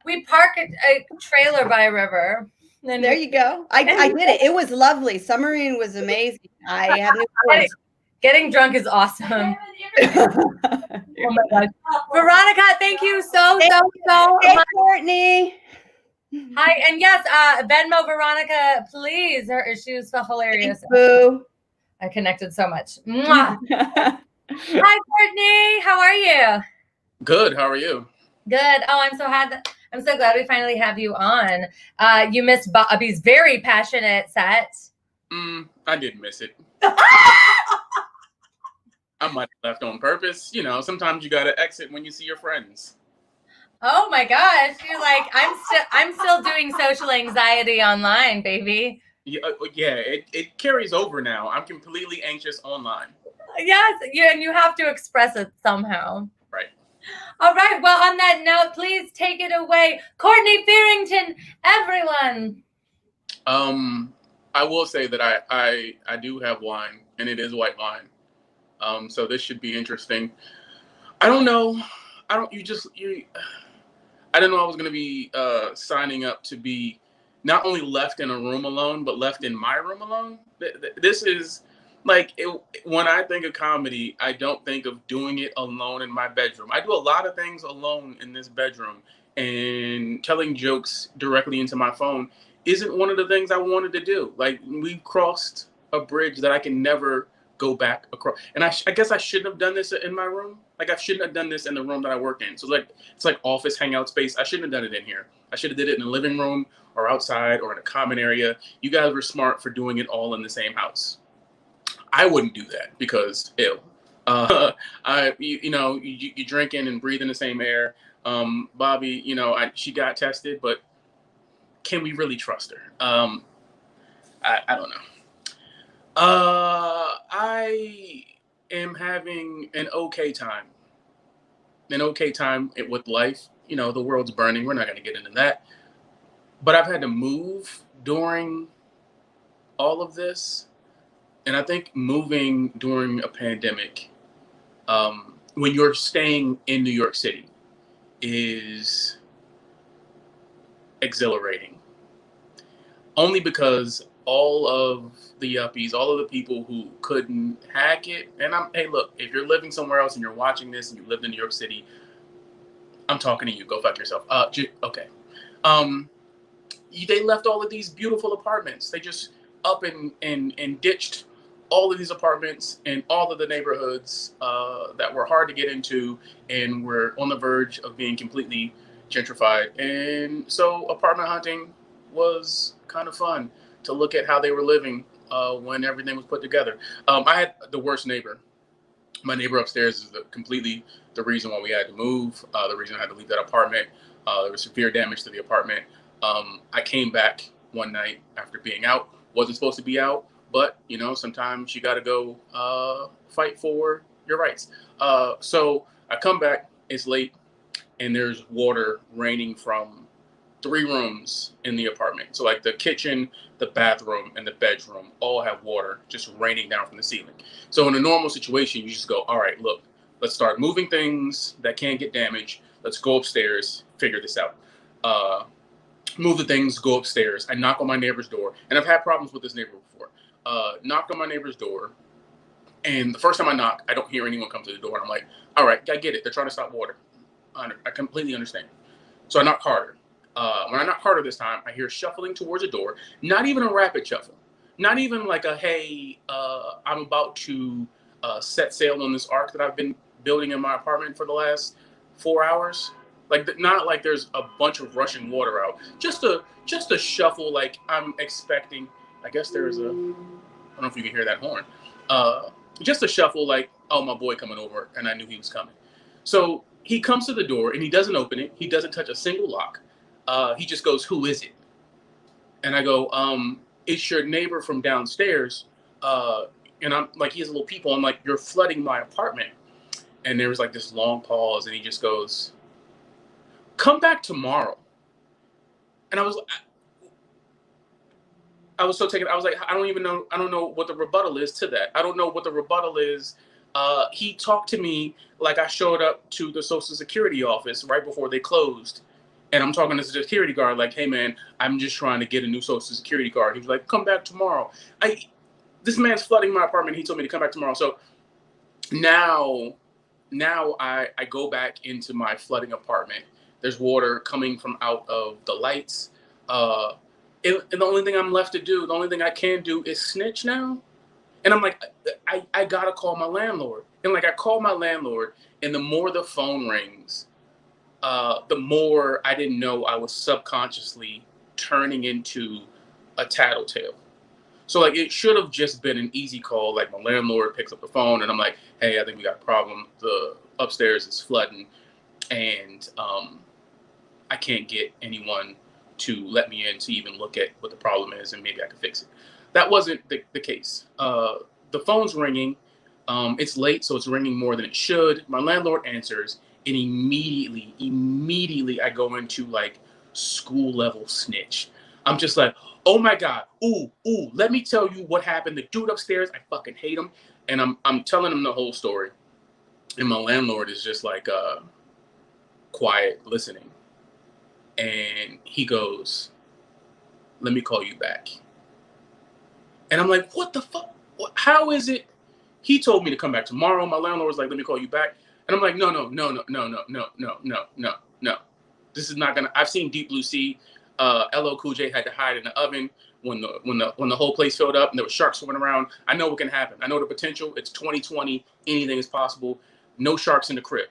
We park a trailer by a river. And There you go. I did it. It was lovely. Summering was amazing. I have no words. Getting drunk is awesome. Oh my God. Veronica, thank you so Hey, much. Courtney. Hi, and yes, Venmo Veronica, please. She was so hilarious. Thanks, boo. I connected so much. Mwah. Hi, Courtney. How are you? Good. How are you? Good. Oh, I'm so glad we finally have you on. You missed Bobby's very passionate set. I didn't miss it. I might have left on purpose. You know, sometimes you gotta exit when you see your friends. Oh my gosh, you're like, I'm still doing social anxiety online, baby. Yeah, it carries over now. I'm completely anxious online. Yes, and you have to express it somehow. Right. All right. Well, on that note, please take it away, Courtney Farrington, everyone. I will say that I do have wine, and it is white wine. So this should be interesting. I don't know. I didn't know I was going to be signing up to be not only left in a room alone, but left in my room alone. This is like, when I think of comedy, I don't think of doing it alone in my bedroom. I do a lot of things alone in this bedroom, and telling jokes directly into my phone isn't one of the things I wanted to do. Like, we crossed a bridge that I can never go back across. And I guess I shouldn't have done this in my room. Like, I shouldn't have done this in the room that I work in. So like, it's like office hangout space. I shouldn't have done it in here. I should have did it in the living room or outside or in a common area. You guys were smart for doing it all in the same house. I wouldn't do that because ew. You drinking and breathing the same air. Bobby, she got tested, but can we really trust her? I don't know. I am having an okay time. With life. The world's burning. We're not going to get into that. But I've had to move during all of this. And I think moving during a pandemic, when you're staying in New York City, is exhilarating. Only because all of the yuppies, all of the people who couldn't hack it, and hey, look, if you're living somewhere else and you're watching this and you lived in New York City, I'm talking to you. Go fuck yourself. Okay. They left all of these beautiful apartments. They just up and ditched all of these apartments in all of the neighborhoods that were hard to get into and were on the verge of being completely gentrified. And so apartment hunting was kind of fun to look at how they were living when everything was put together. I had the worst neighbor. My neighbor upstairs is completely the reason why we had to move, the reason I had to leave that apartment. There was severe damage to the apartment. I came back one night after being out. Wasn't supposed to be out, but sometimes you got to go fight for your rights. So I come back, it's late, and there's water raining from 3 rooms in the apartment. So like the kitchen, the bathroom, and the bedroom all have water just raining down from the ceiling. So in a normal situation, you just go, all right, look, let's start moving things that can't get damaged. Let's go upstairs, figure this out. Move the things, go upstairs. I knock on my neighbor's door, and I've had problems with this neighbor before. Knocked on my neighbor's door, and the first time I knock, I don't hear anyone come to the door. And I'm like, all right, I get it. They're trying to stop water. I completely understand. So I knock harder. When I knock harder this time, I hear shuffling towards the door. Not even a rapid shuffle. Not even like a, hey, I'm about to set sail on this arc that I've been building in my apartment for the last 4 hours. Like, not like there's a bunch of rushing water out. Just a shuffle like I'm expecting. I guess there's I don't know if you can hear that horn. Just a shuffle like, oh, my boy coming over, and I knew he was coming. So he comes to the door, and he doesn't open it. He doesn't touch a single lock. He just goes, who is it? And I go, it's your neighbor from downstairs. And I'm like, he has a little peephole. I'm like, you're flooding my apartment. And there was like this long pause, and he just goes, come back tomorrow. And I was so taken. I was like, I don't know what the rebuttal is to that. I don't know what the rebuttal is. He talked to me like I showed up to the Social Security office right before they closed. And I'm talking to the security guard like, hey, man, I'm just trying to get a new Social Security card. He was like, come back tomorrow. This man's flooding my apartment. He told me to come back tomorrow. So now I go back into my flooding apartment. There's water coming from out of the lights. And the only thing I'm left to do, the only thing I can do is snitch now. And I'm like, I got to call my landlord. And like, I call my landlord, and the more the phone rings, the more I didn't know I was subconsciously turning into a tattletale. So like, it should have just been an easy call. Like, my landlord picks up the phone, and I'm like, hey, I think we got a problem. The upstairs is flooding, and I can't get anyone to let me in to even look at what the problem is, and maybe I can fix it. That wasn't the case. The phone's ringing. It's late, so it's ringing more than it should. My landlord answers, and immediately I go into like school level snitch. I'm just like, oh my God, ooh, let me tell you what happened. The dude upstairs, I fucking hate him. And I'm telling him the whole story. And my landlord is just like quiet, listening. And he goes, let me call you back. And I'm like, what the fuck? How is it? He told me to come back tomorrow. My landlord was like, let me call you back. And I'm like, no. This is not gonna. I've seen Deep Blue Sea. LL Cool J had to hide in the oven when the whole place filled up and there were sharks swimming around. I know what can happen. I know the potential. It's 2020. Anything is possible. No sharks in the crib.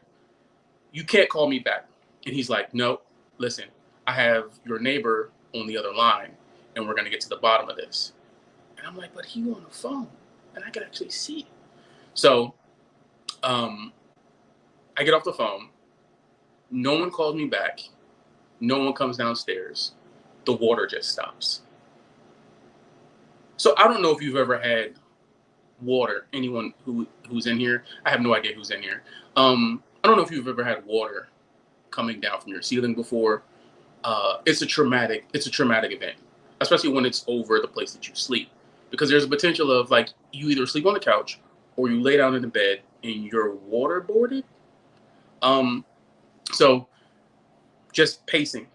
You can't call me back. And he's like, no, listen, I have your neighbor on the other line and we're gonna get to the bottom of this. And I'm like, but he on the phone and I can actually see it. So I get off the phone. No one calls me back. No one comes downstairs. The water just stops. So I don't know if you've ever had water. Anyone who's in here, I have no idea who's in here. I don't know if you've ever had water coming down from your ceiling before. It's a traumatic event, especially when it's over the place that you sleep, because there's a potential of like you either sleep on the couch or you lay down in the bed and you're waterboarded. So just pacing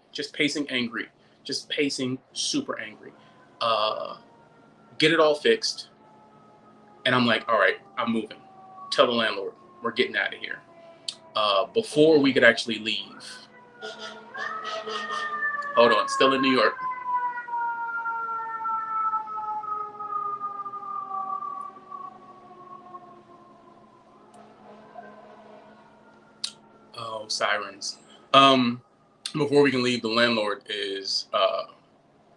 angry, just pacing super angry. Get it all fixed. And I'm like, all right, I'm moving. Tell the landlord, we're getting out of here. Before we could actually leave. Hold on, still in New York. Oh, sirens. Before we can leave, the landlord is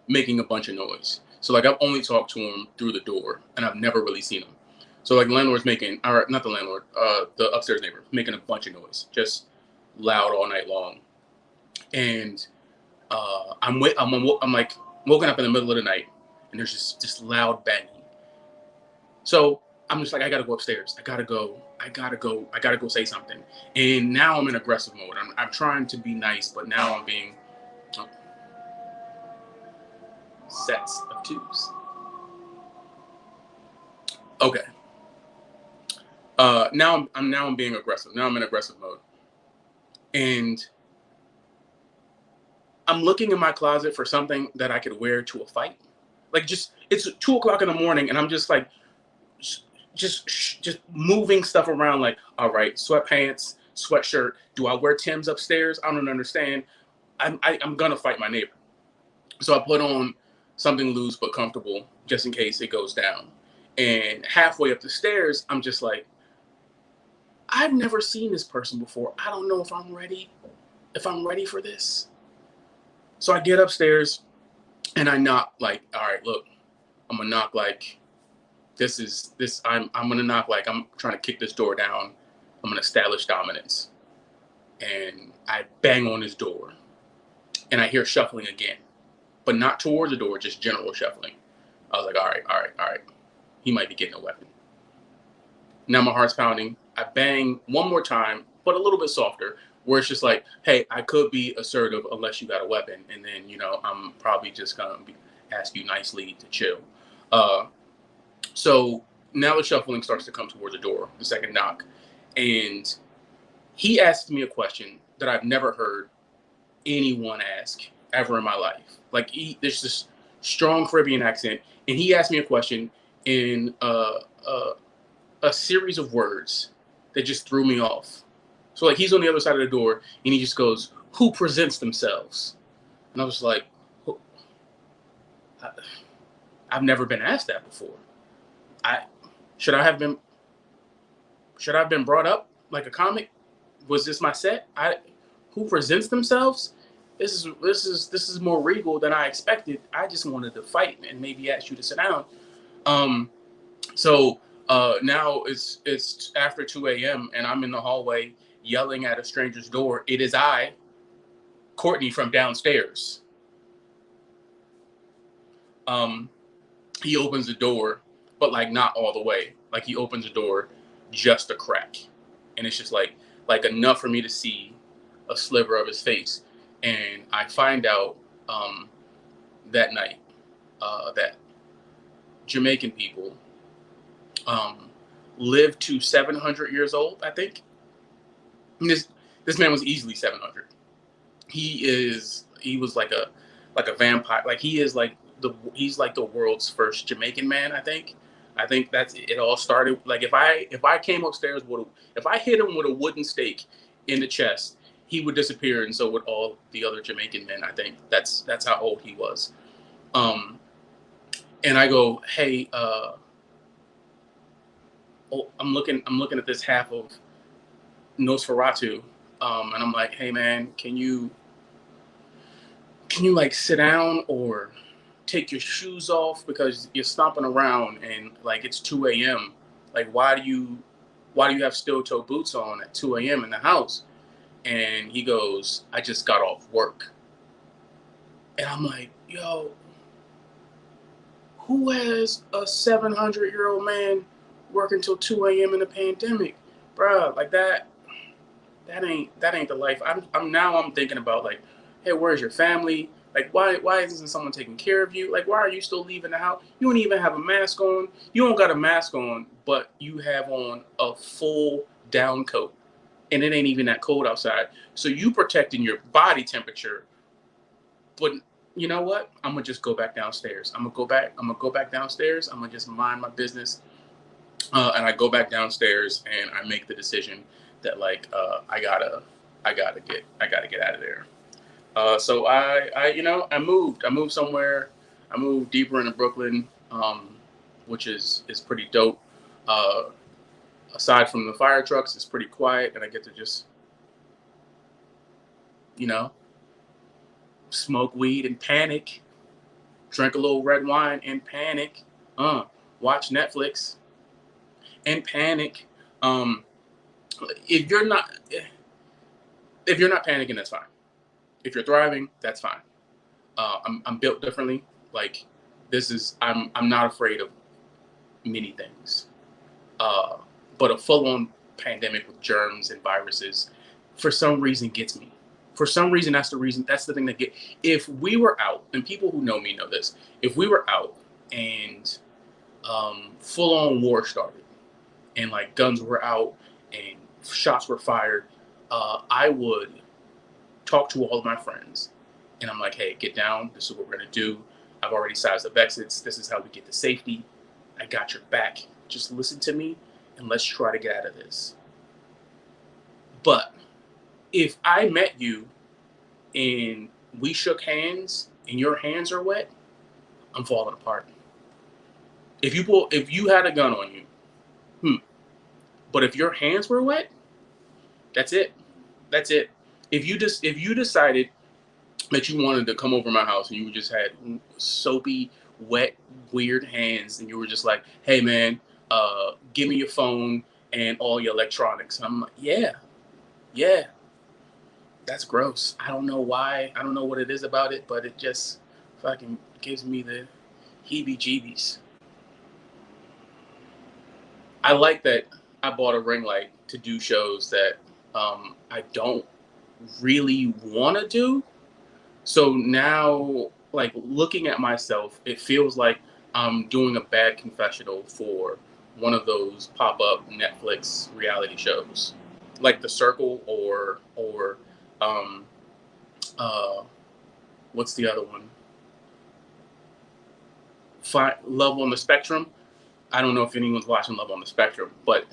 making a bunch of noise. So like I've only talked to him through the door and I've never really seen him. So like the landlord's making, or not the landlord, the upstairs neighbor making a bunch of noise, just loud all night long. And I'm like woken up in the middle of the night and there's just loud banging. So I'm just like, I gotta go upstairs. I gotta go say something. And now I'm in aggressive mode. I'm trying to be nice, but now I'm being sets of twos. Okay. Now I'm being aggressive. Now I'm in aggressive mode. And I'm looking in my closet for something that I could wear to a fight. Like it's 2:00 in the morning and I'm just like, just moving stuff around like, all right, sweatpants, sweatshirt. Do I wear Tim's upstairs? I don't understand. I'm gonna fight my neighbor. So I put on something loose but comfortable just in case it goes down. And halfway up the stairs, I'm just like, I've never seen this person before. I don't know if I'm ready for this. So I get upstairs and I knock like, all right, look, I'm gonna knock like, I'm gonna knock like I'm trying to kick this door down. I'm gonna establish dominance. And I bang on his door and I hear shuffling again, but not towards the door, just general shuffling. I was like, all right. He might be getting a weapon. Now my heart's pounding. I bang one more time, but a little bit softer, where it's just like, hey, I could be assertive unless you got a weapon. And then, I'm probably just gonna ask you nicely to chill. So now the shuffling starts to come towards the door, the second knock. And he asked me a question that I've never heard anyone ask ever in my life. Like there's this strong Caribbean accent, and he asked me a question in a series of words that just threw me off. So like he's on the other side of the door, and he just goes, "Who presents themselves?" And I was like, I've never been asked that before. Should I have been brought up like a comic? Was this my set? Who presents themselves? This is more regal than I expected. I just wanted to fight and maybe ask you to sit down. So now it's after 2 a.m. and I'm in the hallway yelling at a stranger's door. It is I, Courtney from downstairs. He opens the door, but like not all the way. Like he opens the door just a crack. And it's just like enough for me to see a sliver of his face. And I find out that night that Jamaican people live to 700 years old, I think. And this man was easily 700. He was like a vampire. Like he is like he's like the world's first Jamaican man. I think that's it. All started like if I came upstairs if I hit him with a wooden stake in the chest, he would disappear, and so would all the other Jamaican men. I think that's how old he was. And I go, hey, I'm looking at this half of Nosferatu, and I'm like, hey man, can you like sit down or take your shoes off because you're stomping around and like it's 2 a.m. Like why do you have steel toe boots on at 2 a.m. in the house? And he goes, I just got off work. And I'm like, yo, who has a 700-year-old man working till 2 a.m. in a pandemic? Bruh, like that ain't the life. I'm thinking about like, hey, where's your family? Like, why isn't someone taking care of you? Like, why are you still leaving the house? You don't even have a mask on. You don't got a mask on, but you have on a full down coat. And it ain't even that cold outside. So you protecting your body temperature. But you know what? I'm going to just go back downstairs. I'm going to go back downstairs. I'm going to just mind my business. And I go back downstairs and I make the decision that like, I gotta get out of there. So I moved somewhere. I moved deeper into Brooklyn, which is pretty dope. Aside from the fire trucks, it's pretty quiet, and I get to just, smoke weed and panic, drink a little red wine and panic, watch Netflix and panic. If you're not panicking, that's fine. If you're thriving, that's fine. I'm built differently. Like I'm not afraid of many things. But a full-on pandemic with germs and viruses, for some reason, gets me. For some reason, that's the thing that if we were out, and people who know me know this, if we were out and full-on war started, and like guns were out and shots were fired, I would talk to all of my friends. And I'm like, hey, get down. This is what we're going to do. I've already sized up exits. This is how we get to safety. I got your back. Just listen to me. And let's try to get out of this. But if I met you and we shook hands and your hands are wet, I'm falling apart. If you had a gun on you, but if your hands were wet, that's it. That's it. If you decided that you wanted to come over my house and you just had soapy, wet, weird hands and you were just like, hey man, give me your phone and all your electronics. I'm like, yeah, that's gross. I don't know why. I don't know what it is about it, but it just fucking gives me the heebie-jeebies. I like that I bought a ring light to do shows that I don't really want to do. So now, like, looking at myself, it feels like I'm doing a bad confessional for one of those pop-up Netflix reality shows, like The Circle or what's the other one? Love on the Spectrum. I don't know if anyone's watching Love on the Spectrum, but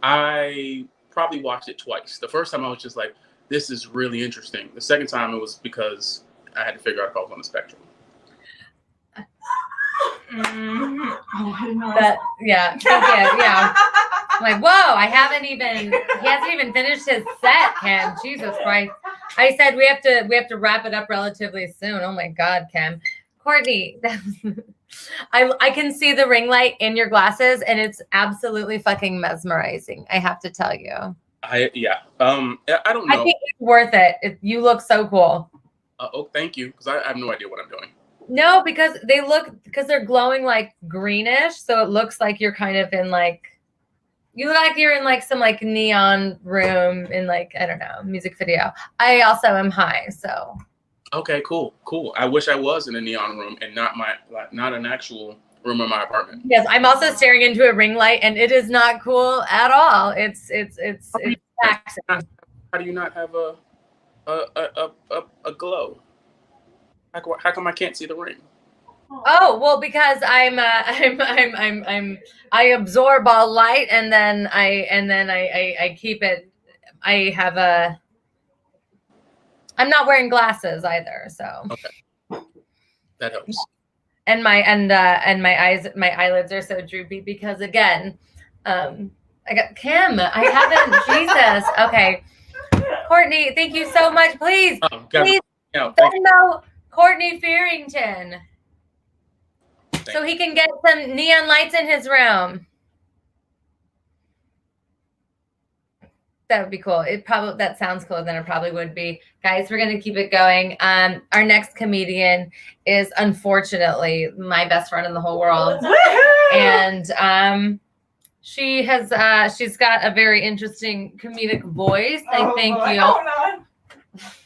I probably watched it twice. The first time I was just like, this is really interesting. The second time it was because I had to figure out if I was on the spectrum. Oh, I didn't know Yeah. I'm like, whoa, he hasn't even finished his set, Kim. Jesus Christ. I said we have to wrap it up relatively soon. Oh my God, Kim. Courtney, I can see the ring light in your glasses and it's absolutely fucking mesmerizing. I have to tell you. I don't know. I think it's worth it. You look so cool. Oh, thank you. Because I have no idea what I'm doing. No, because they're glowing like greenish. So it looks like you're kind of in like, you look like you're in like some like neon room in like, I don't know, music video. I also am high, so. Okay, cool. I wish I was in a neon room and not an actual room in my apartment. Yes, I'm also staring into a ring light and it is not cool at all. It's How do you not have a glow? How come I can't see the ring? Oh well, because I absorb all light and then I keep it. I have a. I'm not wearing glasses either, so. Okay. That helps. And my eyelids are so droopy because again, I got Kim. I haven't Jesus. Okay, Courtney, thank you so much. Please, please Venmo Courtney Fearington so he can get some neon lights in his room. That would be cool. That sounds cooler than it probably would be. Guys, we're gonna keep it going. Our next comedian is unfortunately my best friend in the whole world. And she's got a very interesting comedic voice. I think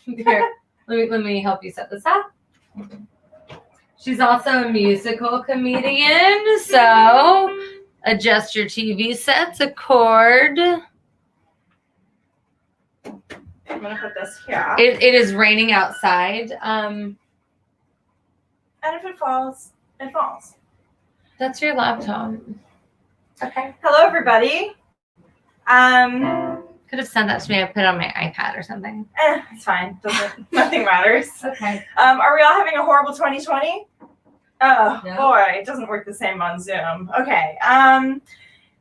Here, let me help you set this up. She's also a musical comedian, so adjust your TV set to chord. I'm gonna put this here. It is raining outside. And if it falls, it falls. That's your laptop. Okay. Hello, everybody. Could have sent that to me. I put it on my iPad or something. It's fine. Nothing matters. Okay. Are we all having a horrible 2020? Oh No. boy, it doesn't work the same on Zoom. Okay.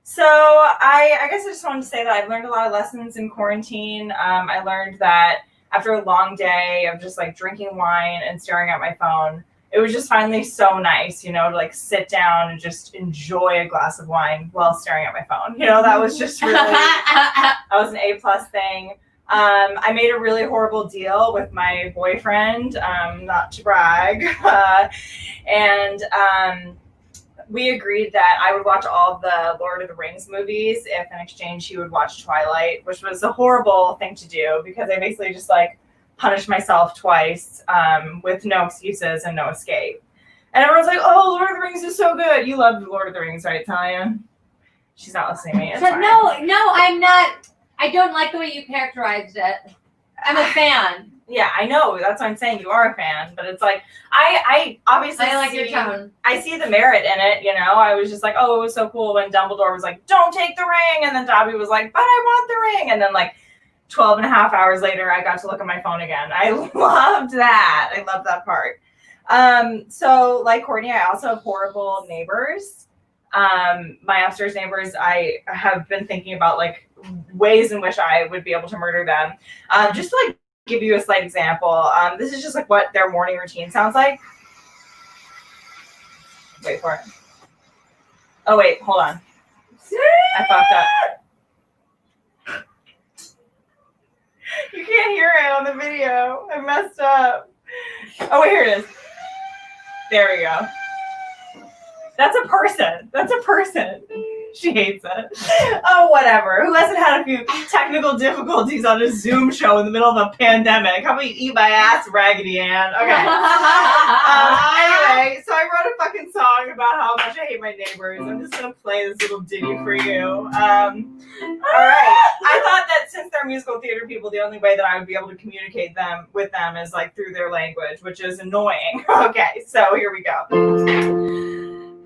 So I guess I just wanted to say that I've learned a lot of lessons in quarantine. I learned that after a long day of just like drinking wine and staring at my phone, it was just finally so nice, to like sit down and just enjoy a glass of wine while staring at my phone. That was just really, that was an A+ thing. I made a really horrible deal with my boyfriend, not to brag, and we agreed that I would watch all of the Lord of the Rings movies if in exchange he would watch Twilight, which was a horrible thing to do because I basically just punished myself twice with no excuses and no escape. And everyone's like, oh, Lord of the Rings is so good. You love Lord of the Rings, right, Talia? She's not listening to me. It's fine. No, I'm not. I don't like the way you characterized it. I'm a fan. Yeah, I know. That's what I'm saying. You are a fan, but it's like I obviously like your tone. I see the merit in it. I was just like, oh, it was so cool when Dumbledore was like, don't take the ring, and then Dobby was like, but I want the ring, and then 12 and a half hours later, I got to look at my phone again. I loved that. I loved that part. So like Courtney, I also have horrible neighbors. My upstairs neighbors, I have been thinking about ways in which I would be able to murder them. Just to give you a slight example. This is just what their morning routine sounds like. Wait for it. Oh wait, hold on. I fucked up. You can't hear it on the video. I messed up. Oh wait, here it is. There we go. That's a person. That's a person. She hates it. Oh, whatever. Who hasn't had a few technical difficulties on a Zoom show in the middle of a pandemic? How about you eat my ass, Raggedy Ann? Okay. Anyway, so I wrote a fucking song about how much I hate my neighbors. I'm just going to play this little ditty for you. All right. I thought that since they're musical theater people, the only way that I would be able to communicate with them is through their language, which is annoying. Okay, so here we go.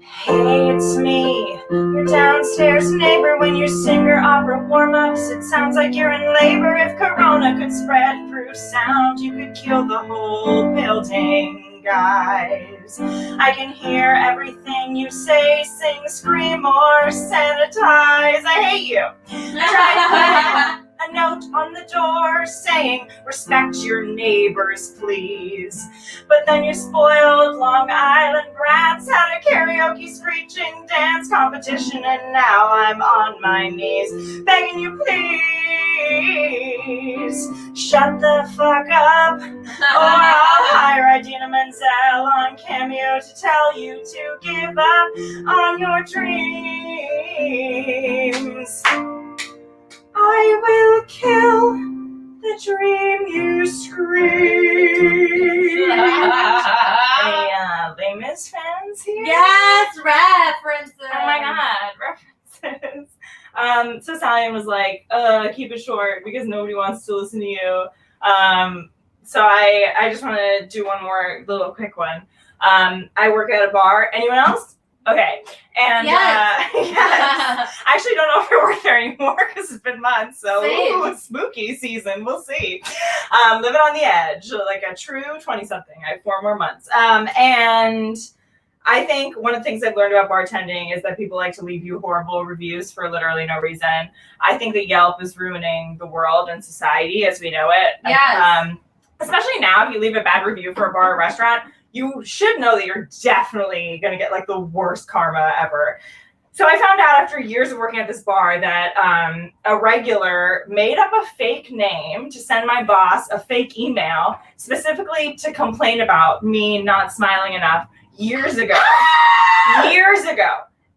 Hey, it's me, your downstairs neighbor. When you sing your opera warm-ups, it sounds like you're in labor. If corona could spread through sound, you could kill the whole building, guys. I can hear everything you say, sing, scream, or sanitize. I hate you. I tried a note on the door saying, respect your neighbors, please. But then you spoiled Long Island brats, had a karaoke screeching dance competition, and now I'm on my knees, begging you, please, shut the fuck up, or I'll hire Idina Menzel on Cameo to tell you to give up on your dreams. I will kill the dream you scream. Any Les Mis fans here? Yes, references. Oh my god, references. So Stallion was like, keep it short because nobody wants to listen to you. So I just want to do one more little quick one. I work at a bar. Anyone else? Okay. And Yes. yes. I actually don't know if I work there anymore because it's been months. So Same. ooh, spooky season. We'll see. Living on the edge, like a true 20-something. I have 4 more months. And I think one of the things I've learned about bartending is that people like to leave you horrible reviews for literally no reason. I think that Yelp is ruining the world and society as we know it. Yes. Especially now, if you leave a bad review for a bar or restaurant, you should know that you're definitely going to get like the worst karma ever. So I found out after years of working at this bar that a regular made up a fake name to send my boss a fake email specifically to complain about me not smiling enough years ago.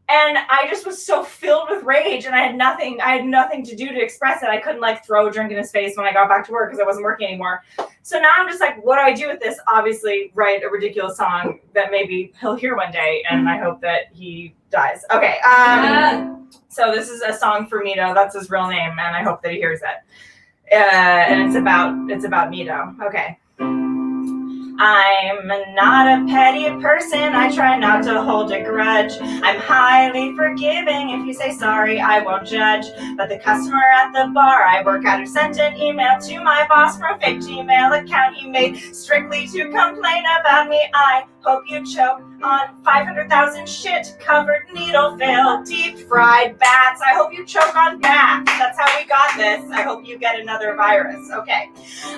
And I just was so filled with rage and I had nothing to do to express it. I couldn't like throw a drink in his face when I got back to work because I wasn't working anymore. So now I'm just like, what do I do with this? Obviously write a ridiculous song that maybe he'll hear one day and I hope that he dies. Okay. So this is a song for Mito. That's his real name and I hope that he hears it. And it's about Mito. Okay. I'm not a petty person, I try not to hold a grudge. I'm highly forgiving, if you say sorry, I won't judge. But the customer at the bar I work at who sent an email to my boss from a fake Gmail account he made strictly to complain about me. I hope you choke on 500,000 shit-covered needle-filled deep-fried bats. I hope you choke on bats. That's how we got this. I hope you get another virus. Okay.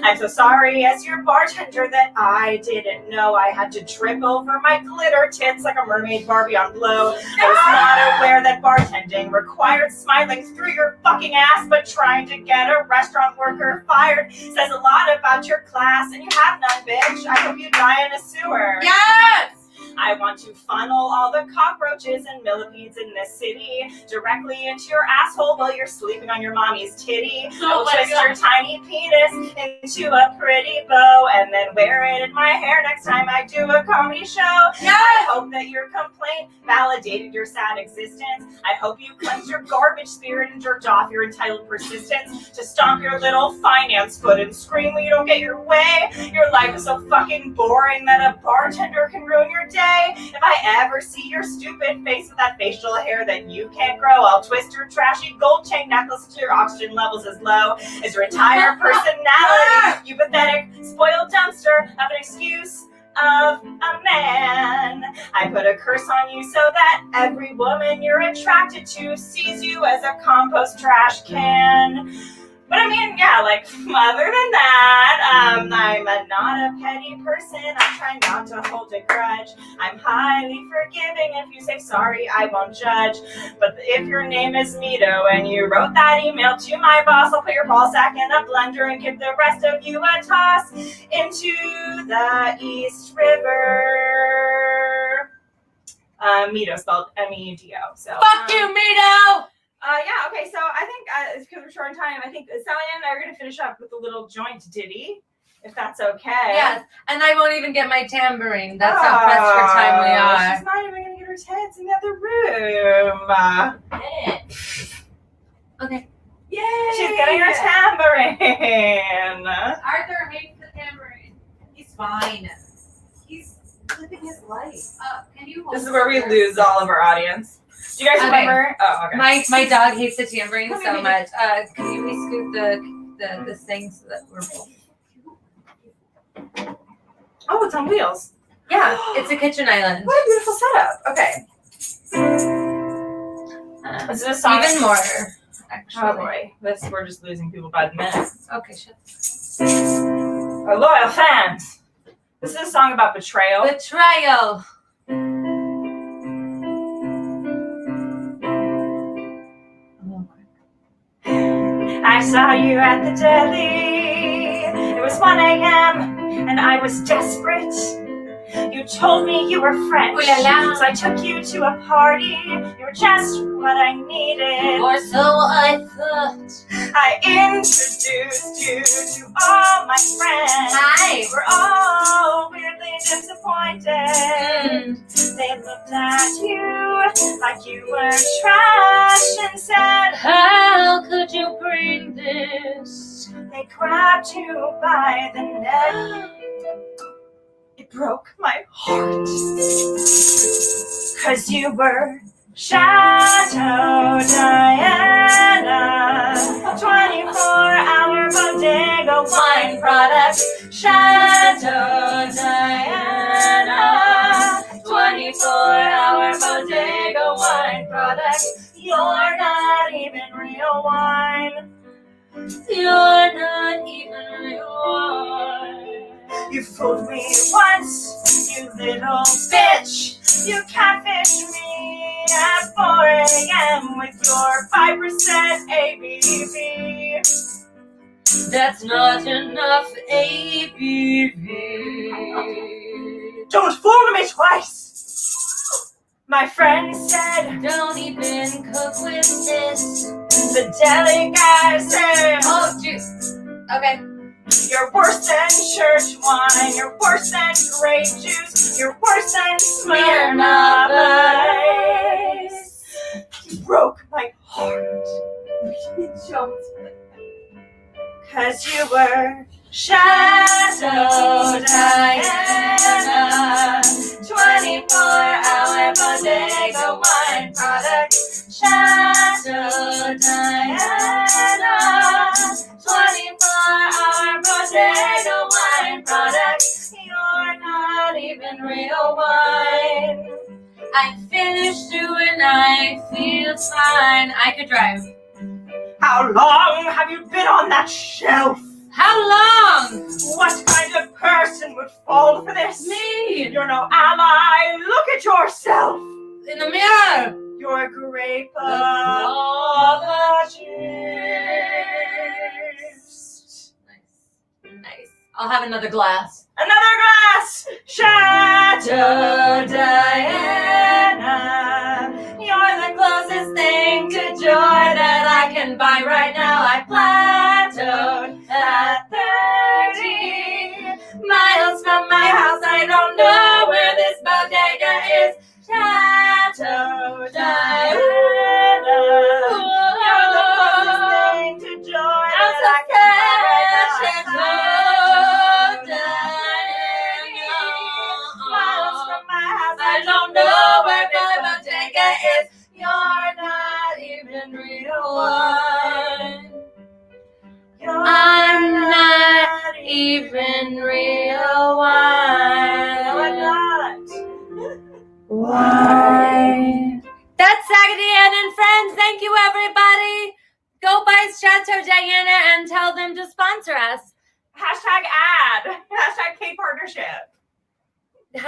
I'm so sorry as your bartender that I didn't know I had to trip over my glitter tits like a mermaid Barbie on blow. I was not aware that bartending required smiling through your fucking ass, but trying to get a restaurant worker fired says a lot about your class, and you have none, bitch. I hope you die in a sewer. Yes! I want to funnel all the cockroaches and millipedes in this city directly into your asshole while you're sleeping on your mommy's titty. I will twist your tiny penis into a pretty bow and then wear it in my hair next time I do a comedy show. Yes! I hope that your complaint validated your sad existence. I hope you cleansed your garbage spirit and jerked off your entitled persistence to stomp your little finance foot and scream when you don't get your way. Your life is so fucking boring that a bartender can ruin your day. If I ever see your stupid face with that facial hair that you can't grow, I'll twist your trashy gold chain necklace until your oxygen levels as low as your entire personality. You pathetic, spoiled dumpster of an excuse of a man. I put a curse on you so that every woman you're attracted to sees you as a compost trash can. But I mean, yeah, like, other than that, I'm not a petty person. I try not to hold a grudge. I'm highly forgiving. If you say sorry, I won't judge. But if your name is Mito and you wrote that email to my boss, I'll put your ball sack in a blender and give the rest of you a toss into the East River. Mito, spelled M-E-D-O. So, Fuck you, Mito! Yeah, okay, so I think it's because we're short on time. I think Sally and I are going to finish up with a little joint ditty, if that's okay. Yes, and I won't even get my tambourine. That's how pressed for time we are. She's not even going to get her tits in the other room. Okay. Yay! She's getting her tambourine. Arthur hates the tambourine. He's fine. He's living his life. Can you hold This is where we lose all of our audience. Do you guys Okay. remember? Oh, okay. My dog hates the tambourine so much. Can you rescoot the thing so that we're both? Oh, it's on wheels. Yeah, it's a kitchen island. What a beautiful setup. Okay. This is a song. Even more, actually. Oh boy, we're just losing people by the minute. Okay, shit. Our loyal fans. This is a song about betrayal. Betrayal. I saw you at the deli. It was 1 a.m. and I was desperate. You told me you were French, Ooh la la. so I took you to a party. You were just what I needed. Or so I thought. I introduced you to all my friends. Hi. We were all weirdly disappointed. They looked at you like you were trash and said, how could you bring this? they grabbed you by the neck. It broke my heart. 'Cause you were Shadow Diana, 24-hour bodega wine product. Shadow Diana, 24-hour bodega wine product. You're not even real wine. You're not even real. You fooled me once, you little bitch. You catfished me at 4 a.m. with your 5% ABV. That's not enough ABV. Don't fool me twice. My friend said, Don't even cook with this. the deli guy said, Oh, juice. Okay. you're worse than church wine, you're worse than grape juice, you're worse than Smirnoff Ice. You broke my heart. You jumped. 'Cause you were Shadow Diana, 24-hour bodega wine product. Shadow Diana, 24-hour bodega wine product. You're not even real wine. I finished doing I feel fine. I could drive. How long have you been on that shelf? How long? What kind of person would fall for this? Me. You're no ally. Look at yourself. In the mirror. You're a grape apologist. Nice. I'll have another glass. Another glass. Shadow Diana. You're the closest thing to joy that I can buy right now. I plateaued at 30 miles from my house. I don't know where this bodega is. Shadow Diana. You're the closest thing to joy that I can buy right now. Shadow Diana. Miles from my house. I don't know where this bodega is. You're not even real wine. I'm not even real wine. No, I'm not. Why? That's Saggedy Ann and Friends. Thank you, everybody. Go buy Chateau Diana and tell them to sponsor us. Hashtag ad. Hashtag K partnership.